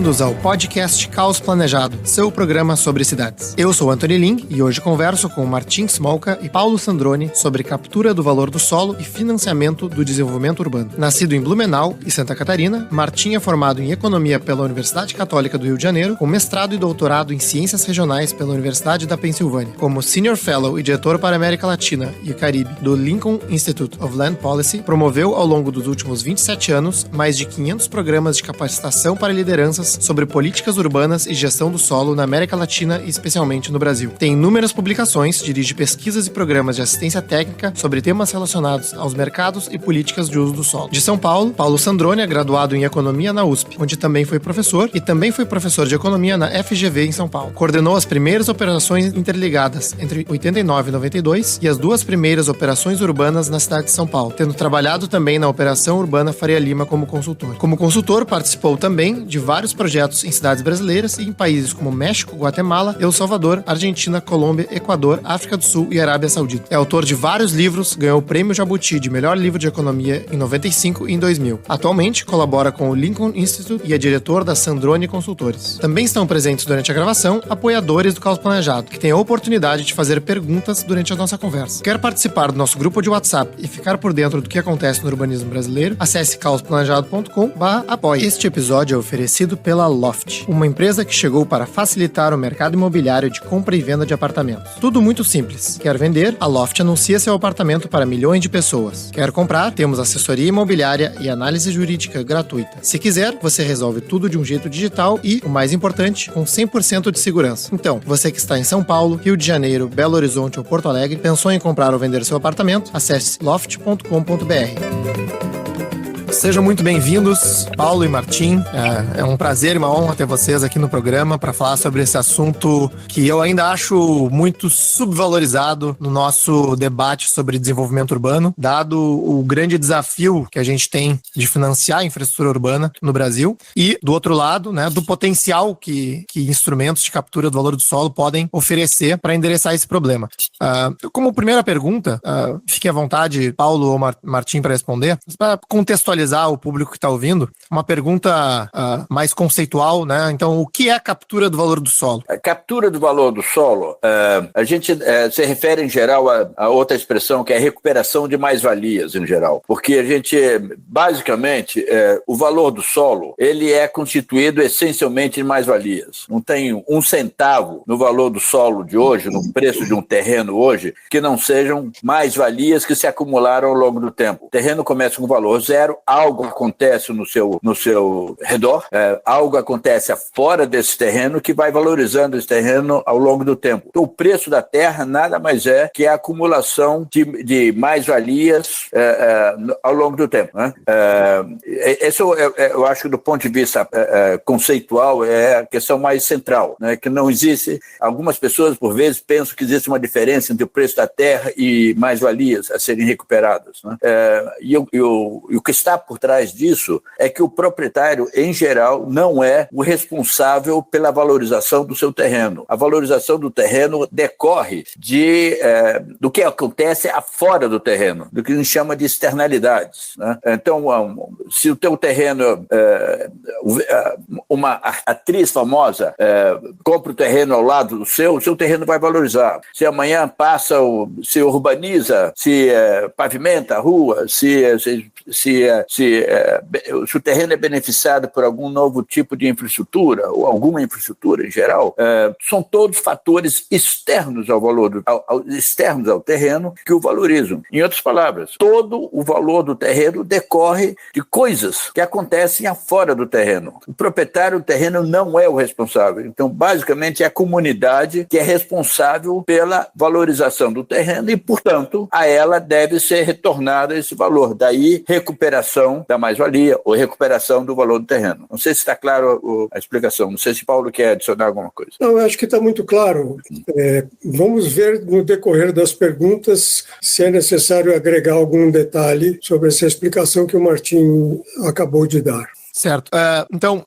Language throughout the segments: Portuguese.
Bem-vindos ao podcast Caos Planejado, seu programa sobre cidades. Eu sou Anthony Ling e hoje converso com Martin Smolka e Paulo Sandroni sobre captura do valor do solo e financiamento do desenvolvimento urbano. Nascido em Blumenau e Santa Catarina, Martin é formado em Economia pela Universidade Católica do Rio de Janeiro, com mestrado e doutorado em Ciências Regionais pela Universidade da Pensilvânia. Como Senior Fellow e Diretor para a América Latina e o Caribe do Lincoln Institute of Land Policy, promoveu ao longo dos últimos 27 anos mais de 500 programas de capacitação para lideranças sobre políticas urbanas e gestão do solo na América Latina e especialmente no Brasil. Tem inúmeras publicações, dirige pesquisas e programas de assistência técnica sobre temas relacionados aos mercados e políticas de uso do solo. De São Paulo, Paulo Sandroni é graduado em Economia na USP, onde também foi professor e também foi professor de Economia na FGV em São Paulo. Coordenou as primeiras operações interligadas entre 89 e 92 e as duas primeiras operações urbanas na cidade de São Paulo, tendo trabalhado também na Operação Urbana Faria Lima como consultor. Como consultor, participou também de vários projetos em cidades brasileiras e em países como México, Guatemala, El Salvador, Argentina, Colômbia, Equador, África do Sul e Arábia Saudita. É autor de vários livros, ganhou o Prêmio Jabuti de Melhor Livro de Economia em 95 e em 2000. Atualmente, colabora com o Lincoln Institute e é diretor da Sandroni Consultores. Também estão presentes durante a gravação apoiadores do Caos Planejado, que têm a oportunidade de fazer perguntas durante a nossa conversa. Quer participar do nosso grupo de WhatsApp e ficar por dentro do que acontece no urbanismo brasileiro? Acesse caosplanejado.com/apoie. Este episódio é oferecido pela Loft, uma empresa que chegou para facilitar o mercado imobiliário de compra e venda de apartamentos. Tudo muito simples. Quer vender? A Loft anuncia seu apartamento para milhões de pessoas. Quer comprar? Temos assessoria imobiliária e análise jurídica gratuita. Se quiser, você resolve tudo de um jeito digital e, o mais importante, com 100% de segurança. Então, você que está em São Paulo, Rio de Janeiro, Belo Horizonte ou Porto Alegre, pensou em comprar ou vender seu apartamento? Acesse loft.com.br. Sejam muito bem-vindos, Paulo e Martim. É um prazer e uma honra ter vocês aqui no programa para falar sobre esse assunto que eu ainda acho muito subvalorizado no nosso debate sobre desenvolvimento urbano, dado o grande desafio que a gente tem de financiar a infraestrutura urbana no Brasil e, do outro lado, né, do potencial que instrumentos de captura do valor do solo podem oferecer para endereçar esse problema. Como primeira pergunta, fique à vontade, Paulo ou Martim, para responder, para contextualizar o público que está ouvindo, uma pergunta mais conceitual, né? Então, o que é a captura do valor do solo? A captura do valor do solo, a gente se refere em geral a outra expressão que é a recuperação de mais-valias em geral, porque a gente, basicamente, o valor do solo, ele é constituído essencialmente de mais-valias. Não tem um centavo no valor do solo de hoje, no preço de um terreno hoje, que não sejam mais-valias que se acumularam ao longo do tempo. O terreno começa com valor zero, algo acontece no seu redor, algo acontece fora desse terreno que vai valorizando esse terreno ao longo do tempo. Então, o preço da terra nada mais é que a acumulação de mais-valias ao longo do tempo, né? Esse eu acho que do ponto de vista conceitual é a questão mais central, né? Que não existe, algumas pessoas por vezes pensam que existe uma diferença entre o preço da terra e mais-valias a serem recuperadas, né? E o que está por trás disso é que o proprietário, em geral, não é o responsável pela valorização do seu terreno. A valorização do terreno decorre do que acontece afora do terreno, do que a gente chama de externalidades, né? Então, se o teu terreno, uma atriz famosa compra o terreno ao lado do seu terreno vai valorizar. Se amanhã se urbaniza, se pavimenta a rua, se o terreno é beneficiado por algum novo tipo de infraestrutura, ou alguma infraestrutura em geral, são todos fatores externos ao valor, externos ao terreno que o valorizam. Em outras palavras, todo o valor do terreno decorre de coisas que acontecem afora do terreno. O proprietário do terreno não é o responsável. Então, basicamente, é a comunidade que é responsável pela valorização do terreno e, portanto, a ela deve ser retornado esse valor. Daí, recuperação da mais-valia ou recuperação do valor do terreno. Não sei se está claro a explicação. Não sei se Paulo quer adicionar alguma coisa. Não, eu acho que está muito claro. Vamos ver no decorrer das perguntas se é necessário agregar algum detalhe sobre essa explicação que o Martim acabou de dar. Certo. Então,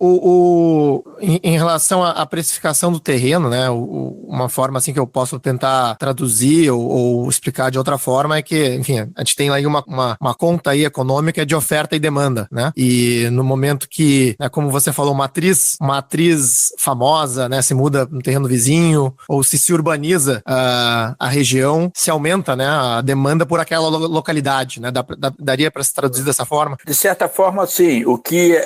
em relação à precificação do terreno, né, uma forma assim que eu posso tentar traduzir ou explicar de outra forma é que, enfim, a gente tem aí uma conta aí econômica de oferta e demanda, né? E no momento que, né, como você falou, uma atriz famosa, né, se muda no terreno vizinho ou se urbaniza a região, se aumenta, né, a demanda por aquela localidade, né? Daria para se traduzir dessa forma? De certa forma, sim. O que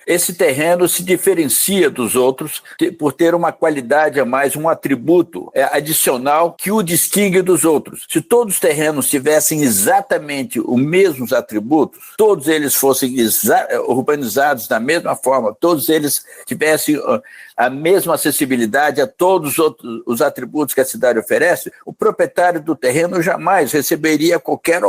esse terreno se diferencia dos outros por ter uma qualidade a mais, um atributo adicional que o distingue dos outros. Se todos os terrenos tivessem exatamente os mesmos atributos, todos eles fossem urbanizados da mesma forma, todos eles tivessem a mesma acessibilidade a todos os atributos que a cidade oferece, o proprietário do terreno jamais receberia qualquer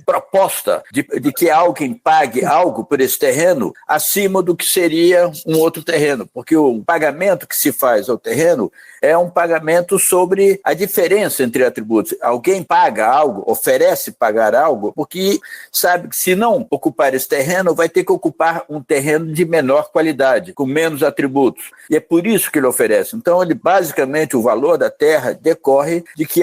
proposta de que alguém pague algo por esse terreno acima do que seria um outro terreno, porque o pagamento que se faz ao terreno é um pagamento sobre a diferença entre atributos. Alguém paga algo, oferece pagar algo, porque sabe que se não ocupar esse terreno, vai ter que ocupar um terreno de menor qualidade, com menos atributos. E é por isso que ele oferece. Então, basicamente, o valor da terra decorre de que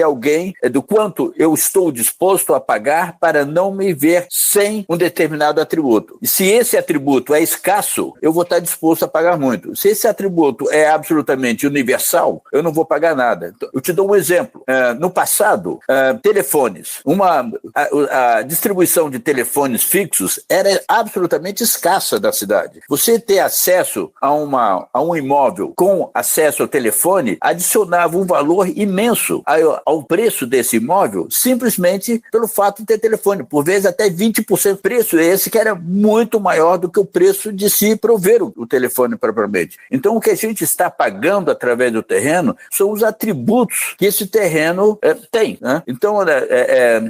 do quanto eu estou disposto a pagar para não me ver sem um determinado atributo. E se esse atributo é escasso, eu vou estar disposto a pagar muito. Se esse atributo é absolutamente universal, eu não vou pagar nada. Então, eu te dou um exemplo. No passado, telefones. A distribuição de telefones fixos era absolutamente escassa da cidade. Você ter acesso a um imóvel com acesso ao telefone adicionava um valor imenso ao preço desse imóvel, simplesmente pelo fato de ter telefone. Por vezes até 20%. Preço esse que era muito maior do que o preço de se prover o telefone propriamente. Então, o que a gente está pagando através do terreno são os atributos que esse terreno tem, né? Então,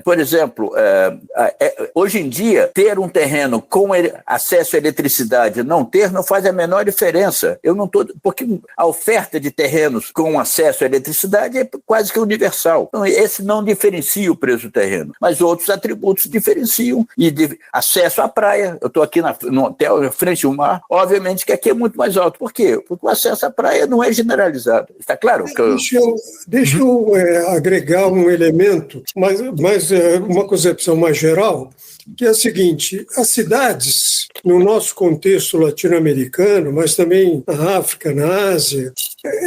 por exemplo, hoje em dia, ter um terreno com acesso à eletricidade e não faz a menor diferença. Porque a oferta de terrenos com acesso à eletricidade é quase que universal. Então, esse não diferencia o preço do terreno, mas outros atributos diferenciam. E acesso à praia, eu estou aqui no hotel, frente ao mar, obviamente que aqui é muito mais alto. Por quê? Porque o acesso à praia não é generalizado. Está claro? Deixa eu agregar um elemento, mas uma concepção mais geral, que é a seguinte: as cidades, no nosso contexto latino-americano, mas também na África, na Ásia,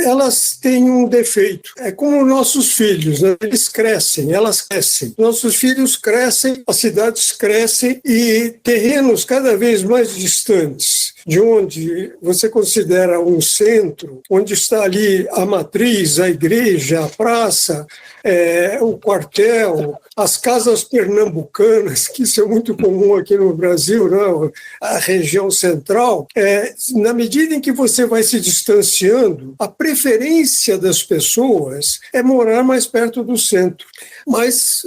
elas têm um defeito. É como nossos filhos, né? Eles crescem, elas crescem. Nossos filhos crescem, as cidades crescem e terrenos cada vez mais distantes de onde você considera um centro, onde está ali a matriz, a igreja, a praça, o quartel, as casas pernambucanas, que isso é muito comum aqui no Brasil, né? A região central. Na medida em que você vai se distanciando, a preferência das pessoas é morar mais perto do centro. Mas,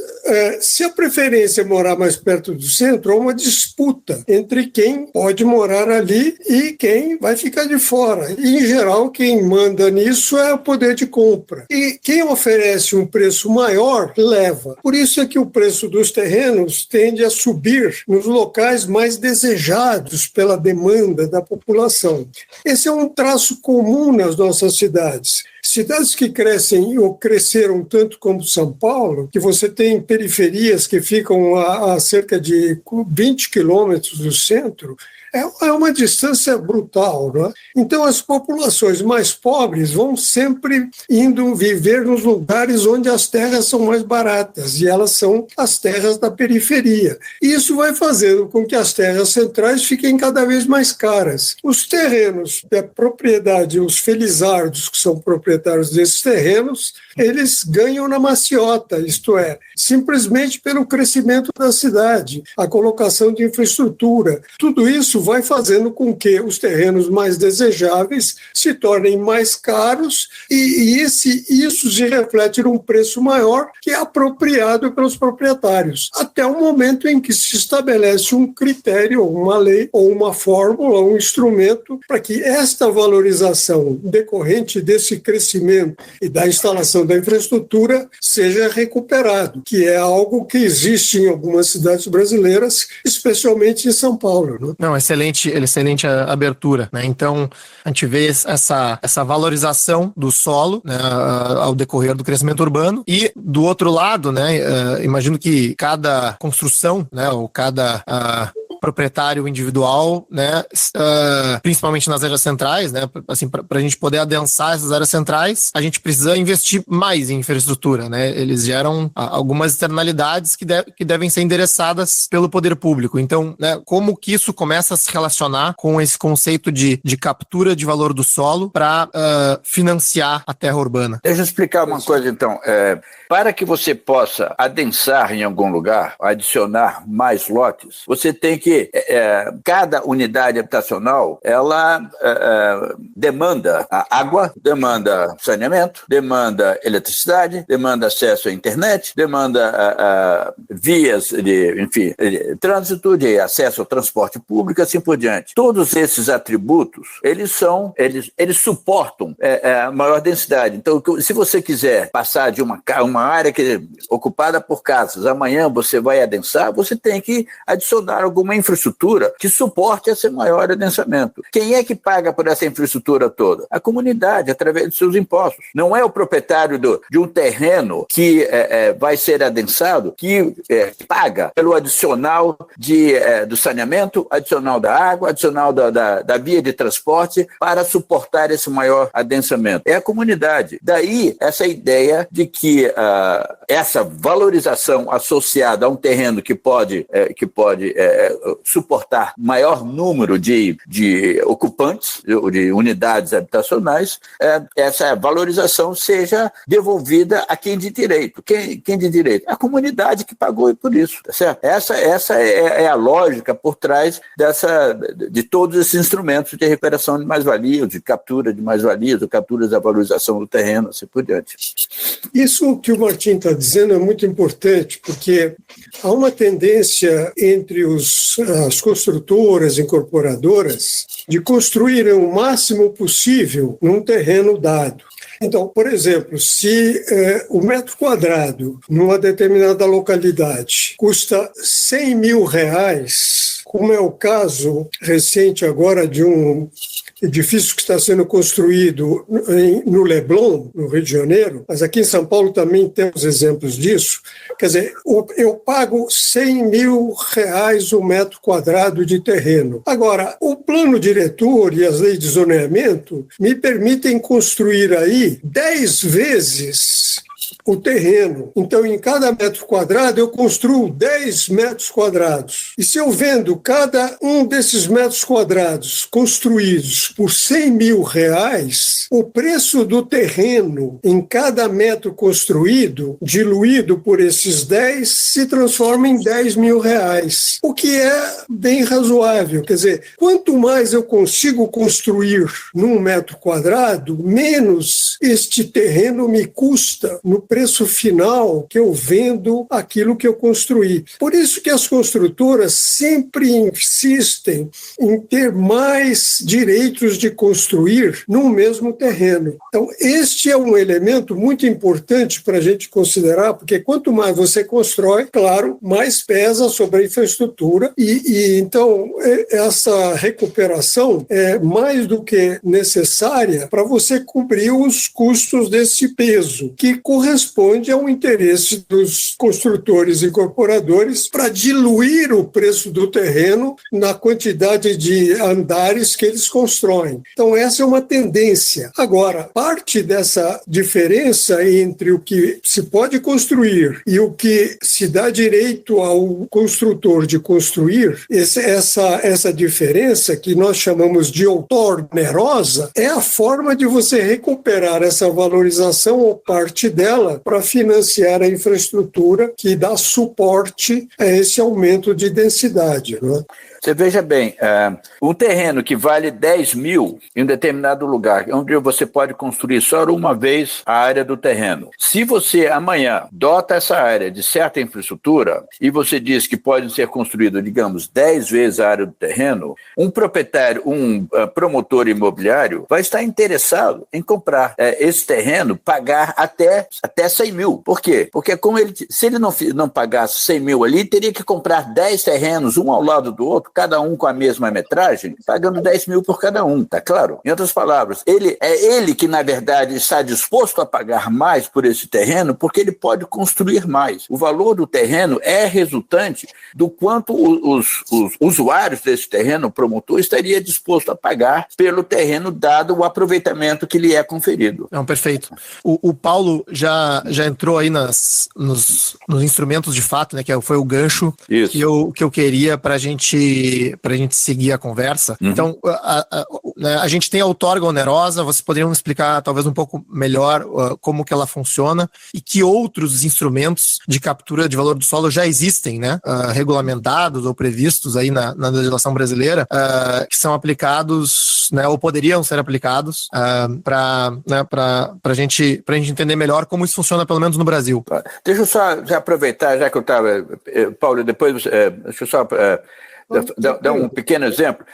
se a preferência é morar mais perto do centro, há uma disputa entre quem pode morar ali e quem vai ficar de fora. E, em geral, quem manda nisso é o poder de compra. E quem oferece um preço maior, leva. Por isso é que o preço dos terrenos tende a subir nos locais mais desejados pela demanda da população. Esse é um traço comum nas nossas cidades. Cidades que crescem ou cresceram tanto como São Paulo, que você tem periferias que ficam a cerca de 20 quilômetros do centro, é uma distância brutal, não é? Então, as populações mais pobres vão sempre indo viver nos lugares onde as terras são mais baratas, e elas são as terras da periferia. E isso vai fazendo com que as terras centrais fiquem cada vez mais caras. Os terrenos da propriedade, os felizardos que são proprietários desses terrenos, eles ganham na maciota, isto é, simplesmente pelo crescimento da cidade, a colocação de infraestrutura. Tudo isso vai fazendo com que os terrenos mais desejáveis se tornem mais caros e isso se reflete num preço maior que é apropriado pelos proprietários, até o momento em que se estabelece um critério, uma lei, ou uma fórmula, um instrumento para que esta valorização decorrente desse crescimento e da instalação da infraestrutura seja recuperado, que é algo que existe em algumas cidades brasileiras, especialmente em São Paulo. Né? Não, excelente abertura, né? Então, a gente vê essa valorização do solo, né, ao decorrer do crescimento urbano, e do outro lado, né, imagino que cada construção, né, ou cada proprietário individual, né, principalmente nas áreas centrais, né, assim, para a gente poder adensar essas áreas centrais, a gente precisa investir mais em infraestrutura, né, eles geram algumas externalidades que devem ser endereçadas pelo poder público. Então, né, como que isso começa a se relacionar com esse conceito de captura de valor do solo para financiar a terra urbana? Deixa eu explicar uma coisa, então. Para que você possa adensar em algum lugar, adicionar mais lotes, você tem que cada unidade habitacional, ela demanda água, demanda saneamento, demanda eletricidade, demanda acesso à internet, demanda vias de trânsito, de acesso ao transporte público, assim por diante. Todos esses atributos, eles suportam a maior densidade. Então, se você quiser passar de uma área que é ocupada por casas, amanhã você vai adensar, você tem que adicionar alguma infraestrutura que suporte esse maior adensamento. Quem é que paga por essa infraestrutura toda? A comunidade, através de seus impostos. Não é o proprietário de um terreno que vai ser adensado que paga pelo adicional do saneamento, adicional da água, adicional da via de transporte para suportar esse maior adensamento. É a comunidade. Daí essa ideia de que essa valorização associada a um terreno que pode suportar maior número de ocupantes, de unidades habitacionais, essa valorização seja devolvida a quem de direito. Quem de direito? A comunidade que pagou por isso, tá certo? Essa é a lógica por trás de todos esses instrumentos de recuperação de mais-valias, de captura de mais-valias, de captura da valorização do terreno, assim por diante. Isso que o Martim está dizendo é muito importante, porque há uma tendência entre as construtoras, incorporadoras, de construírem o máximo possível num terreno dado. Então, por exemplo, se o metro quadrado numa determinada localidade custa R$100 mil, como é o caso recente agora de um edifício que está sendo construído no Leblon, no Rio de Janeiro, mas aqui em São Paulo também temos exemplos disso. Quer dizer, eu pago R$100 mil o metro quadrado de terreno. Agora, o plano diretor e as leis de zoneamento me permitem construir aí 10 vezes o terreno. Então, em cada metro quadrado, eu construo 10 metros quadrados. E se eu vendo cada um desses metros quadrados construídos por R$100 mil, o preço do terreno em cada metro construído, diluído por esses 10, se transforma em R$10 mil, o que é bem razoável. Quer dizer, quanto mais eu consigo construir num metro quadrado, menos este terreno me custa no preço final que eu vendo aquilo que eu construí. Por isso que as construtoras sempre insistem em ter mais direitos de construir no mesmo terreno. Então, este é um elemento muito importante para a gente considerar, porque quanto mais você constrói, claro, mais pesa sobre a infraestrutura e então essa recuperação é mais do que necessária para você cobrir os custos desse peso, que corresponde ao interesse dos construtores e incorporadores para diluir o preço do terreno na quantidade de andares que eles constroem. Então, essa é uma tendência. Agora, parte dessa diferença entre o que se pode construir e o que se dá direito ao construtor de construir, essa diferença, que nós chamamos de outorga onerosa, é a forma de você recuperar essa valorização ou parte dela para financiar a infraestrutura que dá suporte a esse aumento de densidade, não é? Você veja bem, um terreno que vale 10 mil em um determinado lugar, onde você pode construir só uma vez a área do terreno. Se você amanhã dota essa área de certa infraestrutura e você diz que pode ser construído, digamos, 10 vezes a área do terreno, um proprietário, um promotor imobiliário vai estar interessado em comprar esse terreno, pagar até 100 mil. Por quê? Porque se ele não pagasse 100 mil ali, teria que comprar 10 terrenos, um ao lado do outro, cada um com a mesma metragem, pagando 10 mil por cada um, tá claro? Em outras palavras, ele que, na verdade, está disposto a pagar mais por esse terreno, porque ele pode construir mais. O valor do terreno é resultante do quanto os usuários desse terreno, o promotor, estaria disposto a pagar pelo terreno, dado o aproveitamento que lhe é conferido. Não, perfeito. O Paulo já entrou aí nos instrumentos de fato, né, que foi o gancho que eu queria para a gente seguir a conversa. Então, a gente tem a outorga onerosa, vocês poderiam explicar talvez um pouco melhor como que ela funciona e que outros instrumentos de captura de valor do solo já existem, né, regulamentados ou previstos aí na legislação brasileira, que são aplicados, né, ou poderiam ser aplicados para a gente entender melhor como isso funciona, pelo menos no Brasil. Deixa eu só aproveitar, já que eu estava, Paulo, depois, deixa eu só dar um pequeno exemplo.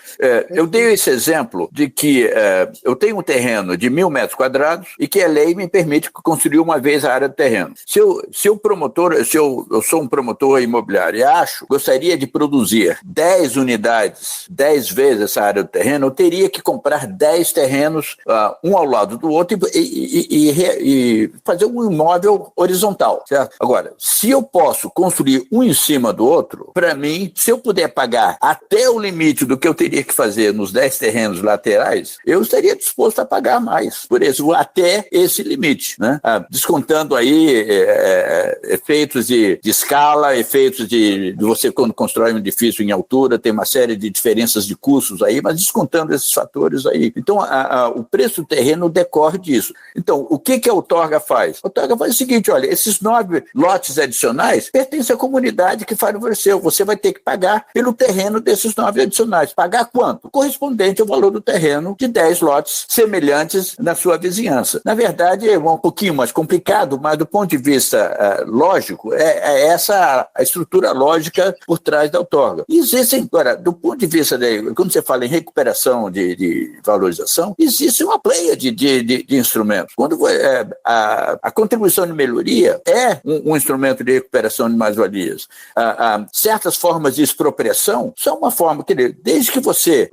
Eu dei esse exemplo de que eu tenho um terreno de 1.000 metros quadrados e que a lei me permite construir uma vez a área do terreno. Se eu sou um promotor imobiliário e gostaria de produzir 10 unidades, 10 vezes essa área do terreno, eu teria que comprar 10 terrenos, um ao lado do outro e fazer um imóvel horizontal, certo? Agora, se eu posso construir um em cima do outro, para mim, se eu puder pagar até o limite do que eu teria que fazer nos 10 terrenos laterais, eu estaria disposto a pagar mais por isso, até esse limite, né? Descontando aí efeitos de escala, efeitos de você, quando constrói um edifício em altura, tem uma série de diferenças de custos aí, mas descontando esses fatores aí. Então, o preço do terreno decorre disso. Então, o que a outorga faz? A outorga faz o seguinte, olha, esses 9 lotes adicionais pertencem à comunidade que favoreceu. Você vai ter que pagar pelo terreno desses 9 adicionais. Pagar quanto? Correspondente ao valor do terreno de 10 lotes semelhantes na sua vizinhança. Na verdade, é um pouquinho mais complicado, mas do ponto de vista lógico, é essa a estrutura lógica por trás da outorga. Existem, agora, do ponto de vista, quando você fala em recuperação de valorização, existe uma pleia de instrumentos. Quando a contribuição de melhoria é um instrumento de recuperação de mais-valias. Certas formas de expropriação são uma forma, desde que você,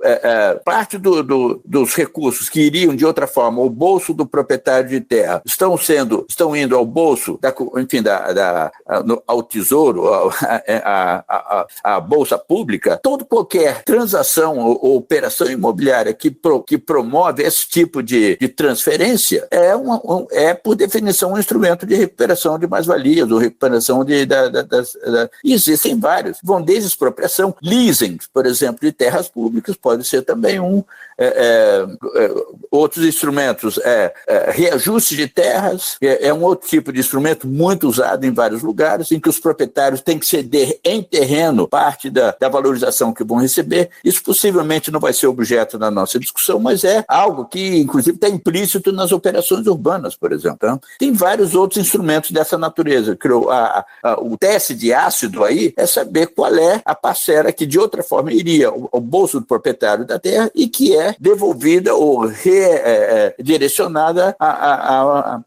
parte dos recursos que iriam de outra forma ao bolso do proprietário de terra, estão indo ao bolso, ao tesouro, à bolsa pública, qualquer transação ou operação imobiliária que promove esse tipo de transferência é, por definição, um instrumento de recuperação de mais-valias, ou recuperação e existem vários, vão desde expropriação, leasing, por exemplo, de terras públicas, pode ser também outros instrumentos, reajuste de terras, é um outro tipo de instrumento muito usado em vários lugares, em que os proprietários têm que ceder em terreno parte da valorização que vão receber. Isso possivelmente não vai ser objeto da nossa discussão, mas é algo que, inclusive, está implícito nas operações urbanas, por exemplo. Tá? Tem vários outros instrumentos dessa natureza. O teste de ácido aí é saber qual é a parcela que, de outra forma, iria ao bolso do proprietário da terra e que é devolvida ou redirecionada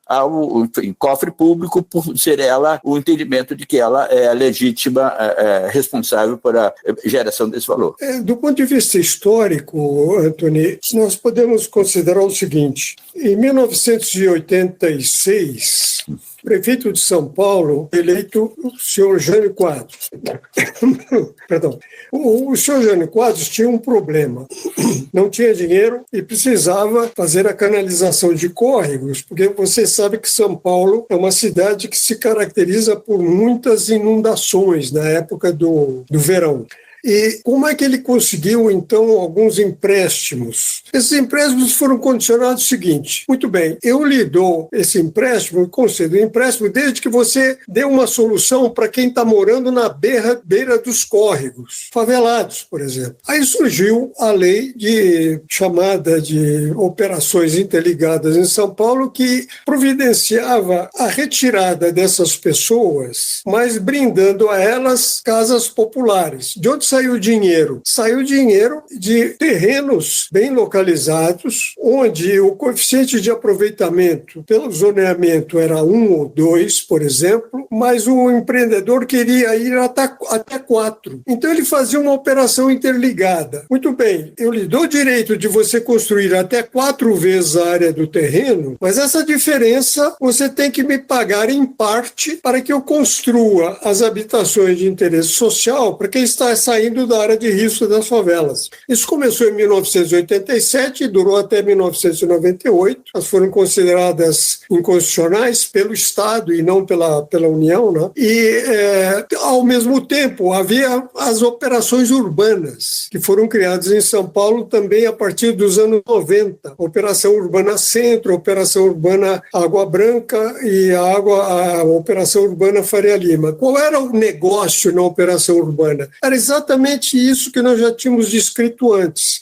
ao cofre público, por ser ela o entendimento de que ela é a legítima responsável por a geração desse valor. Do ponto de vista histórico, Antony, nós podemos considerar o seguinte: em 1986, o prefeito de São Paulo, eleito o senhor Jânio Quadros. Perdão. O senhor Jânio Quadros tinha um problema. Não tinha dinheiro e precisava fazer a canalização de córregos, porque você sabe que São Paulo é uma cidade que se caracteriza por muitas inundações na época do verão. E como é que ele conseguiu, então, alguns empréstimos? Esses empréstimos foram condicionados ao seguinte: muito bem, eu lhe dou esse empréstimo, concedo o empréstimo, desde que você dê uma solução para quem está morando na beira dos córregos, favelados, por exemplo. Aí surgiu a lei chamada de operações interligadas em São Paulo, que providenciava a retirada dessas pessoas, mas brindando a elas casas populares. De onde saiu o dinheiro? Saiu dinheiro de terrenos bem localizados, onde o coeficiente de aproveitamento pelo zoneamento era 1 ou 2, por exemplo, mas o empreendedor queria ir até 4. Então ele fazia uma operação interligada. Muito bem, eu lhe dou o direito de você construir até 4 vezes a área do terreno, mas essa diferença você tem que me pagar em parte para que eu construa as habitações de interesse social para quem está saindo da área de risco das favelas. Isso começou em 1987 e durou até 1998. Elas foram consideradas inconstitucionais pelo Estado e não pela União, né? E, ao mesmo tempo, havia as operações urbanas, que foram criadas em São Paulo também a partir dos anos 90. Operação Urbana Centro, Operação Urbana Água Branca e a Operação Urbana Faria Lima. Qual era o negócio na Operação Urbana? Era exatamente isso que nós já tínhamos descrito antes.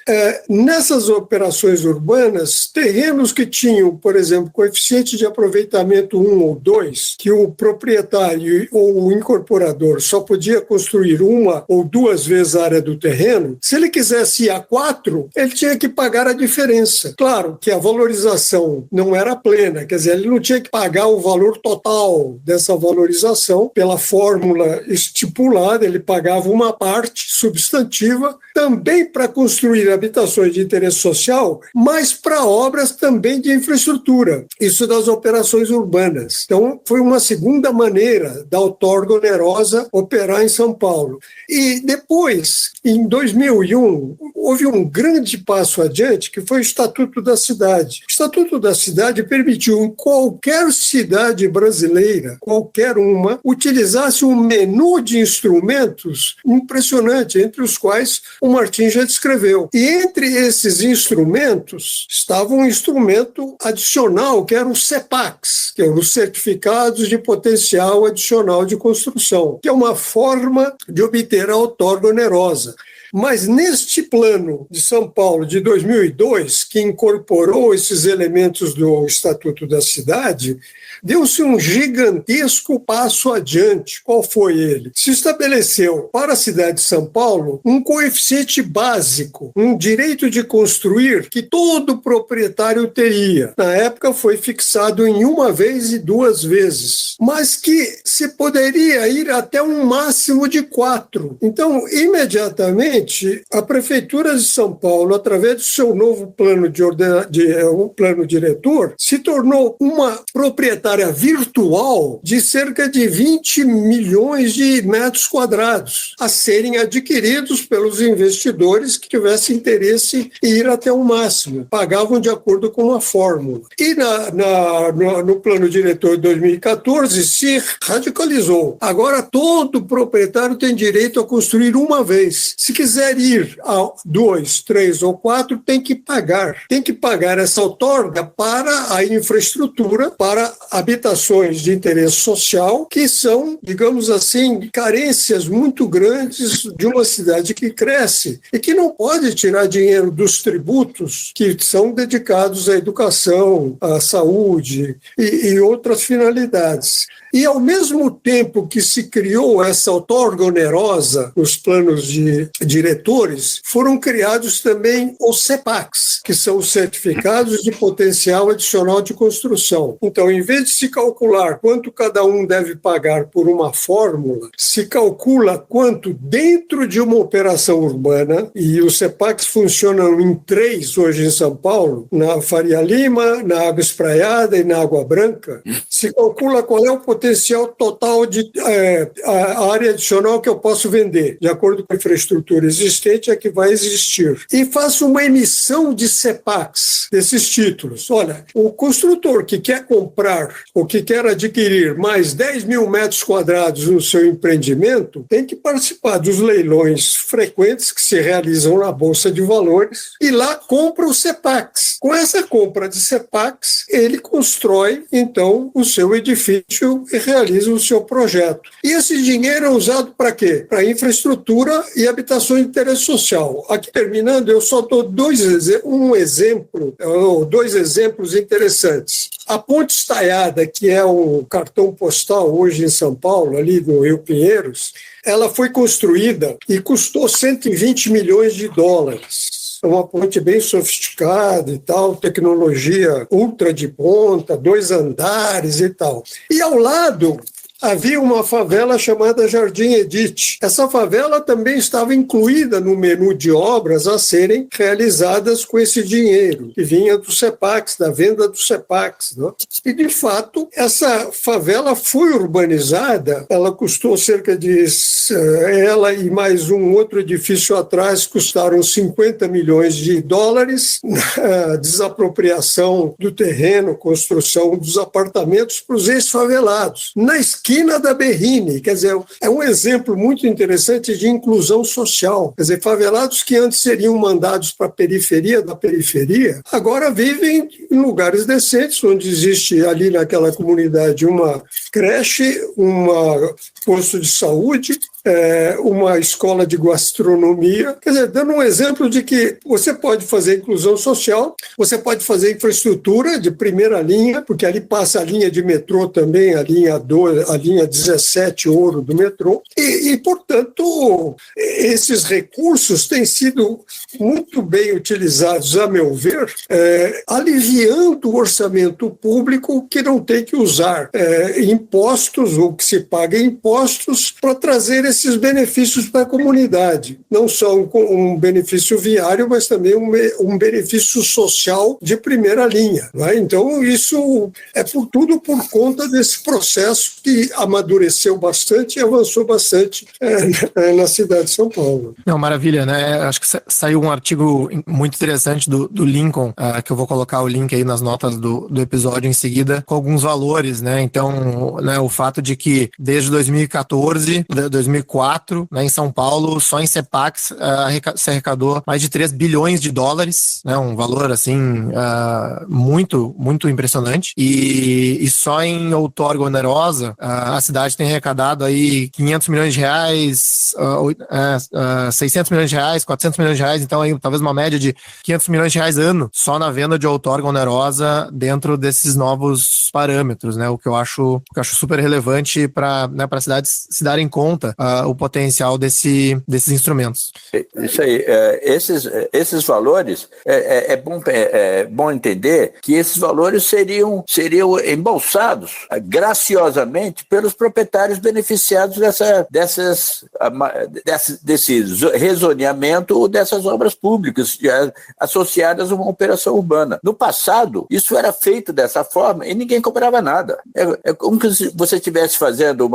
Nessas operações urbanas, terrenos que tinham, por exemplo, coeficiente de aproveitamento 1 ou 2, que o proprietário ou o incorporador só podia construir 1 ou 2 vezes a área do terreno, se ele quisesse ir a 4, ele tinha que pagar a diferença. Claro que a valorização não era plena, quer dizer, ele não tinha que pagar o valor total dessa valorização pela fórmula estipulada, ele pagava uma parte substantiva também para construir habitações de interesse social, mas para obras também de infraestrutura. Isso das operações urbanas. Então, foi uma segunda maneira da outorga onerosa operar em São Paulo. E depois, em 2001, houve um grande passo adiante, que foi o Estatuto da Cidade. O Estatuto da Cidade permitiu em qualquer cidade brasileira, qualquer uma, utilizasse um menu de instrumentos impressionante, entre os quais o Martim já descreveu. E entre esses instrumentos estava um instrumento adicional, que eram os CEPACs, que eram os Certificados de Potencial Adicional de Construção, que é uma forma de obter a outorga onerosa. Mas neste plano de São Paulo de 2002, que incorporou esses elementos do Estatuto da Cidade, deu-se um gigantesco passo adiante. Qual foi ele? Se estabeleceu para a cidade de São Paulo um coeficiente básico, um direito de construir que todo proprietário teria. Na época foi fixado em 1 vez e 2 vezes, mas que se poderia ir até um máximo de 4. Então, imediatamente, a Prefeitura de São Paulo, através do seu novo plano plano diretor, se tornou uma proprietária virtual de cerca de 20 milhões de metros quadrados a serem adquiridos pelos investidores que tivessem interesse em ir até o máximo. Pagavam de acordo com uma fórmula. E no plano diretor de 2014 se radicalizou. Agora todo proprietário tem direito a construir 1 vez. Se quiser ir a 2, 3 ou 4, tem que pagar. Tem que pagar essa outorga para a infraestrutura, para habitações de interesse social, que são, digamos assim, carências muito grandes de uma cidade que cresce e que não pode tirar dinheiro dos tributos que são dedicados à educação, à saúde e outras finalidades. E, ao mesmo tempo que se criou essa outorga onerosa nos planos de diretores, foram criados também os CEPACs, que são os Certificados de Potencial Adicional de Construção. Então, em vez de se calcular quanto cada um deve pagar por uma fórmula, se calcula quanto dentro de uma operação urbana, e os CEPACs funcionam em 3 hoje em São Paulo, na Faria Lima, na Água Espraiada e na Água Branca, se calcula qual é o potencial potencial total de a área adicional que eu posso vender, de acordo com a infraestrutura existente, é que vai existir. E faço uma emissão de CEPACs, desses títulos. Olha, o construtor que quer comprar ou que quer adquirir mais 10 mil metros quadrados no seu empreendimento tem que participar dos leilões frequentes que se realizam na Bolsa de Valores e lá compra os CEPACs. Com essa compra de CEPACs, ele constrói, então, o seu edifício e realiza o seu projeto. E esse dinheiro é usado para quê? Para infraestrutura e habitação de interesse social. Aqui, terminando, eu só dou dois exemplos interessantes. A Ponte Estaiada, que é um cartão postal hoje em São Paulo, ali no Rio Pinheiros, ela foi construída e custou 120 milhões de dólares. É uma ponte bem sofisticada e tal, tecnologia ultra de ponta, 2 andares e tal. E ao lado havia uma favela chamada Jardim Edith. Essa favela também estava incluída no menu de obras a serem realizadas com esse dinheiro, que vinha do CEPACs, da venda do CEPACs. Né? E, de fato, essa favela foi urbanizada, ela custou cerca de... Ela e mais um outro edifício atrás custaram 50 milhões de dólares, na desapropriação do terreno, construção dos apartamentos para os ex-favelados. Na esquina da Berrini, quer dizer, é um exemplo muito interessante de inclusão social. Quer dizer, favelados que antes seriam mandados para a periferia da periferia, agora vivem em lugares decentes, onde existe ali naquela comunidade uma creche, um posto de saúde, uma escola de gastronomia. Quer dizer, dando um exemplo de que você pode fazer inclusão social, você pode fazer infraestrutura de primeira linha, porque ali passa a linha de metrô também, a linha 2, a linha 17 ouro do metrô, e portanto, esses recursos têm sido muito bem utilizados, a meu ver, aliviando o orçamento público que não tem que usar impostos ou que se paga impostos para trazer esses benefícios para a comunidade. Não só um benefício viário, mas também um benefício social de primeira linha. Né? Então, isso é tudo por conta desse processo que amadureceu bastante e avançou bastante na cidade de São Paulo. Não, maravilha, né? Acho que saiu um artigo muito interessante do Lincoln, que eu vou colocar o link aí nas notas do episódio em seguida, com alguns valores, né? Então, né, o fato de que desde 2014, 2004, né, em São Paulo, só em CEPACs se arrecadou mais de 3 bilhões de dólares, né? Um valor, assim, muito, muito impressionante. E só em outorga onerosa, a cidade tem arrecadado aí 500 milhões de reais, 600 milhões de reais, 400 milhões de reais, então aí talvez uma média de 500 milhões de reais ano, só na venda de outorga onerosa dentro desses novos parâmetros, né? O que eu acho super relevante para, né, para as cidades se darem conta o potencial desses instrumentos. Isso aí, esses valores, é bom entender que esses valores seriam embolsados graciosamente pelos proprietários beneficiados desse rezoneamento ou dessas obras públicas associadas a uma operação urbana. No passado, isso era feito dessa forma e ninguém cobrava nada. É como se você estivesse fazendo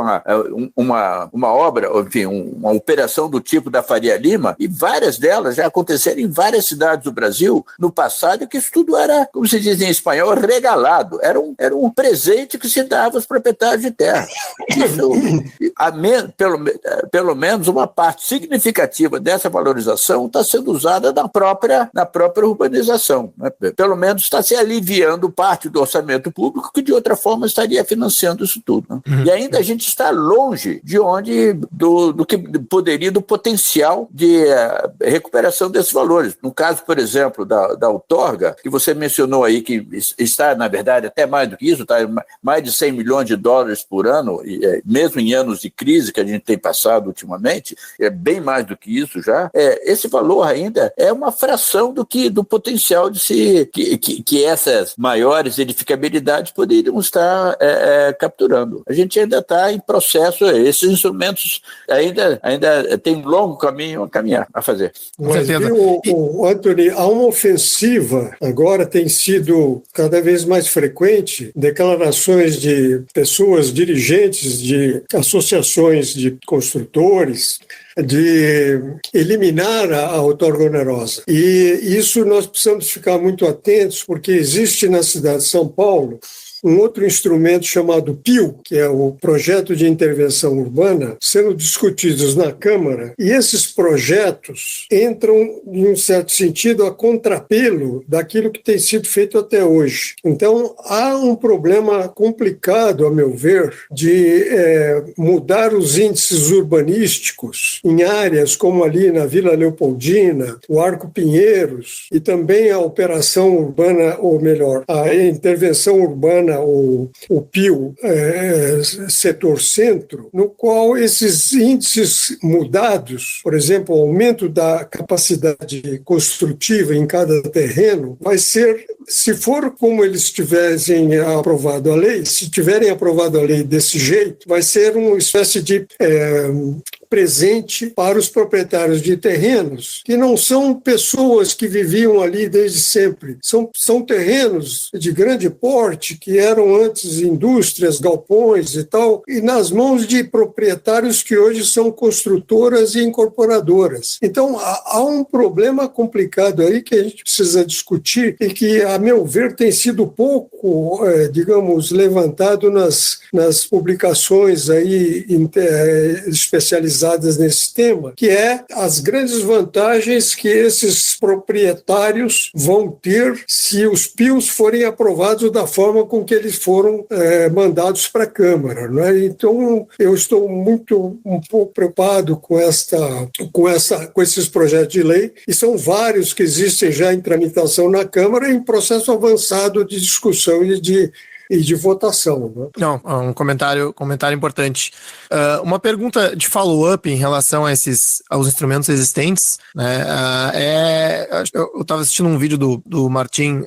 uma obra, enfim, uma operação do tipo da Faria Lima, e várias delas já aconteceram em várias cidades do Brasil no passado, que isso tudo era, como se diz em espanhol, regalado. Era um presente que se dava aos proprietários de terra. Isso, pelo menos uma parte significativa dessa valorização está sendo usada na própria urbanização. Né? Pelo menos está se aliviando parte do orçamento público que de outra forma estaria financiando isso tudo. Né? E ainda a gente está longe do que poderia, do potencial de recuperação desses valores. No caso, por exemplo, da outorga, que você mencionou aí, que está, na verdade, até mais do que isso, está mais de 100 milhões de dólares por ano, mesmo em anos de crise que a gente tem passado falado ultimamente, é bem mais do que isso já, esse valor ainda é uma fração do potencial que essas maiores edificabilidades poderiam estar capturando. A gente ainda está em processo, esses instrumentos ainda tem um longo caminho a caminhar, a fazer. Mas, Anthony, há uma ofensiva, agora tem sido cada vez mais frequente, declarações de pessoas dirigentes de associações de construtores, de eliminar a outorga onerosa. E isso nós precisamos ficar muito atentos, porque existe na cidade de São Paulo um outro instrumento chamado PIU, que é o Projeto de Intervenção Urbana, sendo discutidos na Câmara, e esses projetos entram, em um certo sentido, a contrapelo daquilo que tem sido feito até hoje. Então, há um problema complicado, a meu ver, de mudar os índices urbanísticos em áreas como ali na Vila Leopoldina, o Arco Pinheiros, e também a operação urbana, ou melhor, a intervenção urbana, o PIU, setor centro, no qual esses índices mudados, por exemplo, o aumento da capacidade construtiva em cada terreno, vai ser, se for como eles tivessem aprovado a lei, se tiverem aprovado a lei desse jeito, vai ser uma espécie de presente para os proprietários de terrenos, que não são pessoas que viviam ali desde sempre. São terrenos de grande porte, que eram antes indústrias, galpões e tal, e nas mãos de proprietários que hoje são construtoras e incorporadoras. Então, há um problema complicado aí que a gente precisa discutir e que, a meu ver, tem sido pouco, digamos, levantado nas publicações aí especializadas nesse tema, que é as grandes vantagens que esses proprietários vão ter se os PIUs forem aprovados da forma com que eles foram mandados para a Câmara, né? Então, eu estou um pouco preocupado com esses projetos de lei, e são vários que existem já em tramitação na Câmara em processo avançado de discussão e de votação. Né? Não, um comentário importante. Uma pergunta de follow-up em relação aos instrumentos existentes, né? Eu estava assistindo um vídeo do Martim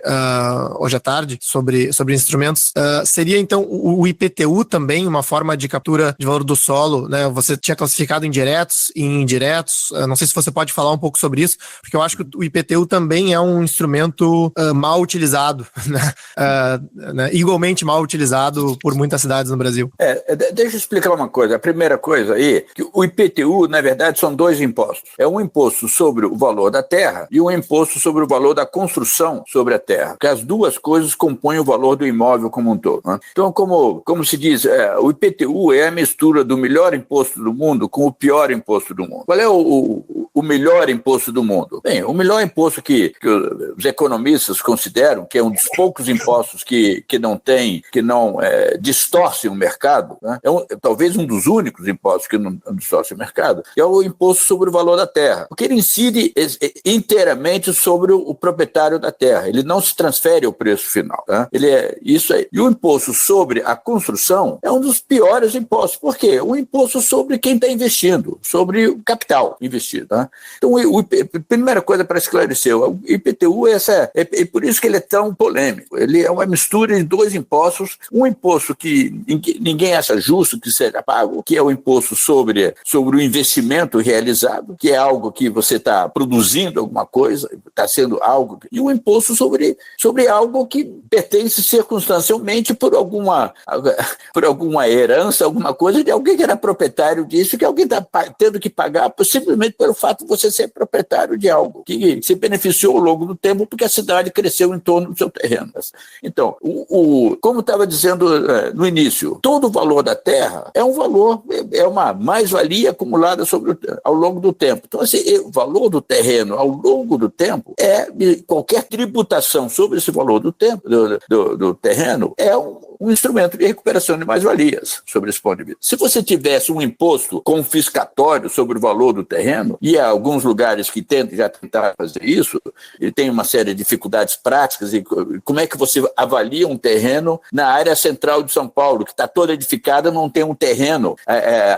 hoje à tarde sobre instrumentos. Seria, então, o IPTU também uma forma de captura de valor do solo, né? Você tinha classificado em diretos e indiretos. Não sei se você pode falar um pouco sobre isso, porque eu acho que o IPTU também é um instrumento mal utilizado, né? Igualmente mal utilizado por muitas cidades no Brasil. Deixa eu explicar uma coisa. A primeira coisa aí, que o IPTU, na verdade, são dois impostos. É um imposto sobre o valor da terra e um imposto sobre o valor da construção sobre a terra, porque as duas coisas compõem o valor do imóvel como um todo. Né? Então, como se diz, o IPTU é a mistura do melhor imposto do mundo com o pior imposto do mundo. Qual é o melhor imposto do mundo? Bem, o melhor imposto que os economistas consideram, que é um dos poucos impostos que não distorcem o mercado, né? Talvez um dos únicos impostos que não distorcem o mercado, é o imposto sobre o valor da terra, porque ele incide inteiramente sobre o proprietário da terra, ele não se transfere ao preço final. Né? Ele é isso aí. E o imposto sobre a construção é um dos piores impostos. Por quê? O imposto sobre quem está investindo, sobre o capital investido. Né? Então, a primeira coisa para esclarecer, o IPTU é por isso que ele é tão polêmico. Ele é uma mistura de dois impostos, um imposto que ninguém acha justo que seja pago, que é o imposto sobre o investimento realizado, que é algo que você está produzindo alguma coisa, está sendo algo, e o imposto sobre algo que pertence circunstancialmente por alguma herança, alguma coisa de alguém que era proprietário disso, que alguém está tendo que pagar simplesmente pelo fato de você ser proprietário de algo que se beneficiou ao longo do tempo porque a cidade cresceu em torno do seu terreno. Então, como estava dizendo no início, todo o valor da terra é um valor, é uma mais-valia acumulada ao longo do tempo. Então, o valor do terreno ao longo do tempo qualquer tributação sobre esse valor do tempo, do terreno, é um um instrumento de recuperação de mais-valias, sobre esse ponto de vista. Se você tivesse um imposto confiscatório sobre o valor do terreno, e há alguns lugares que já tentaram fazer isso, ele tem uma série de dificuldades práticas, e como é que você avalia um terreno na área central de São Paulo, que está toda edificada, não tem um terreno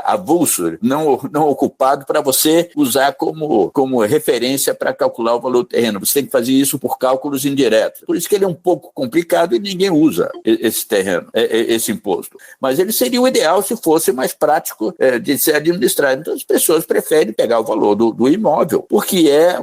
avulso, não ocupado, para você usar como referência para calcular o valor do terreno. Você tem que fazer isso por cálculos indiretos. Por isso que ele é um pouco complicado e ninguém usa esse terreno, esse imposto. Mas ele seria o ideal se fosse mais prático de ser administrado. Então as pessoas preferem pegar o valor do imóvel, porque é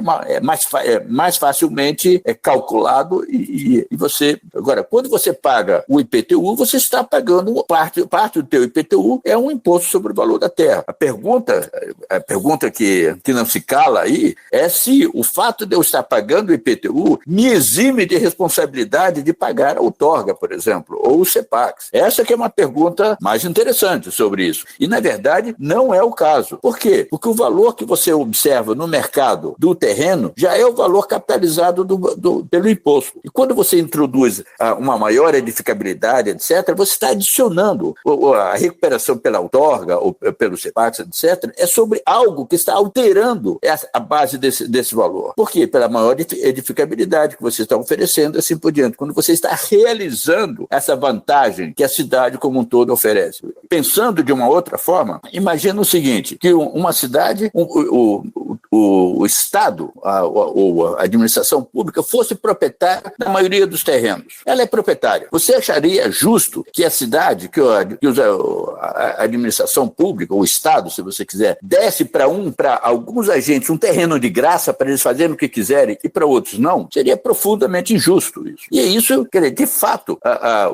mais facilmente calculado e você... Agora, quando você paga o IPTU, você está pagando parte do teu IPTU é um imposto sobre o valor da terra. A pergunta que não se cala aí é se o fato de eu estar pagando o IPTU me exime de responsabilidade de pagar a outorga, por exemplo, ou o CEPAX. Essa que é uma pergunta mais interessante sobre isso. E, na verdade, não é o caso. Por quê? Porque o valor que você observa no mercado do terreno já é o valor capitalizado pelo imposto. E quando você introduz uma maior edificabilidade, etc., você está adicionando a recuperação pela outorga ou pelo CEPAX, etc., é sobre algo que está alterando a base desse valor. Por quê? Pela maior edificabilidade que você está oferecendo, assim por diante. Quando você está realizando essa vantagem que a cidade como um todo oferece. Pensando de uma outra forma, imagina o seguinte, que uma cidade, o Estado, ou a administração pública, fosse proprietária da maioria dos terrenos. Ela é proprietária. Você acharia justo que a cidade, que a administração pública, ou o Estado, se você quiser, desse para alguns agentes um terreno de graça para eles fazerem o que quiserem e para outros não? Seria profundamente injusto isso. E é isso, quer dizer, de fato,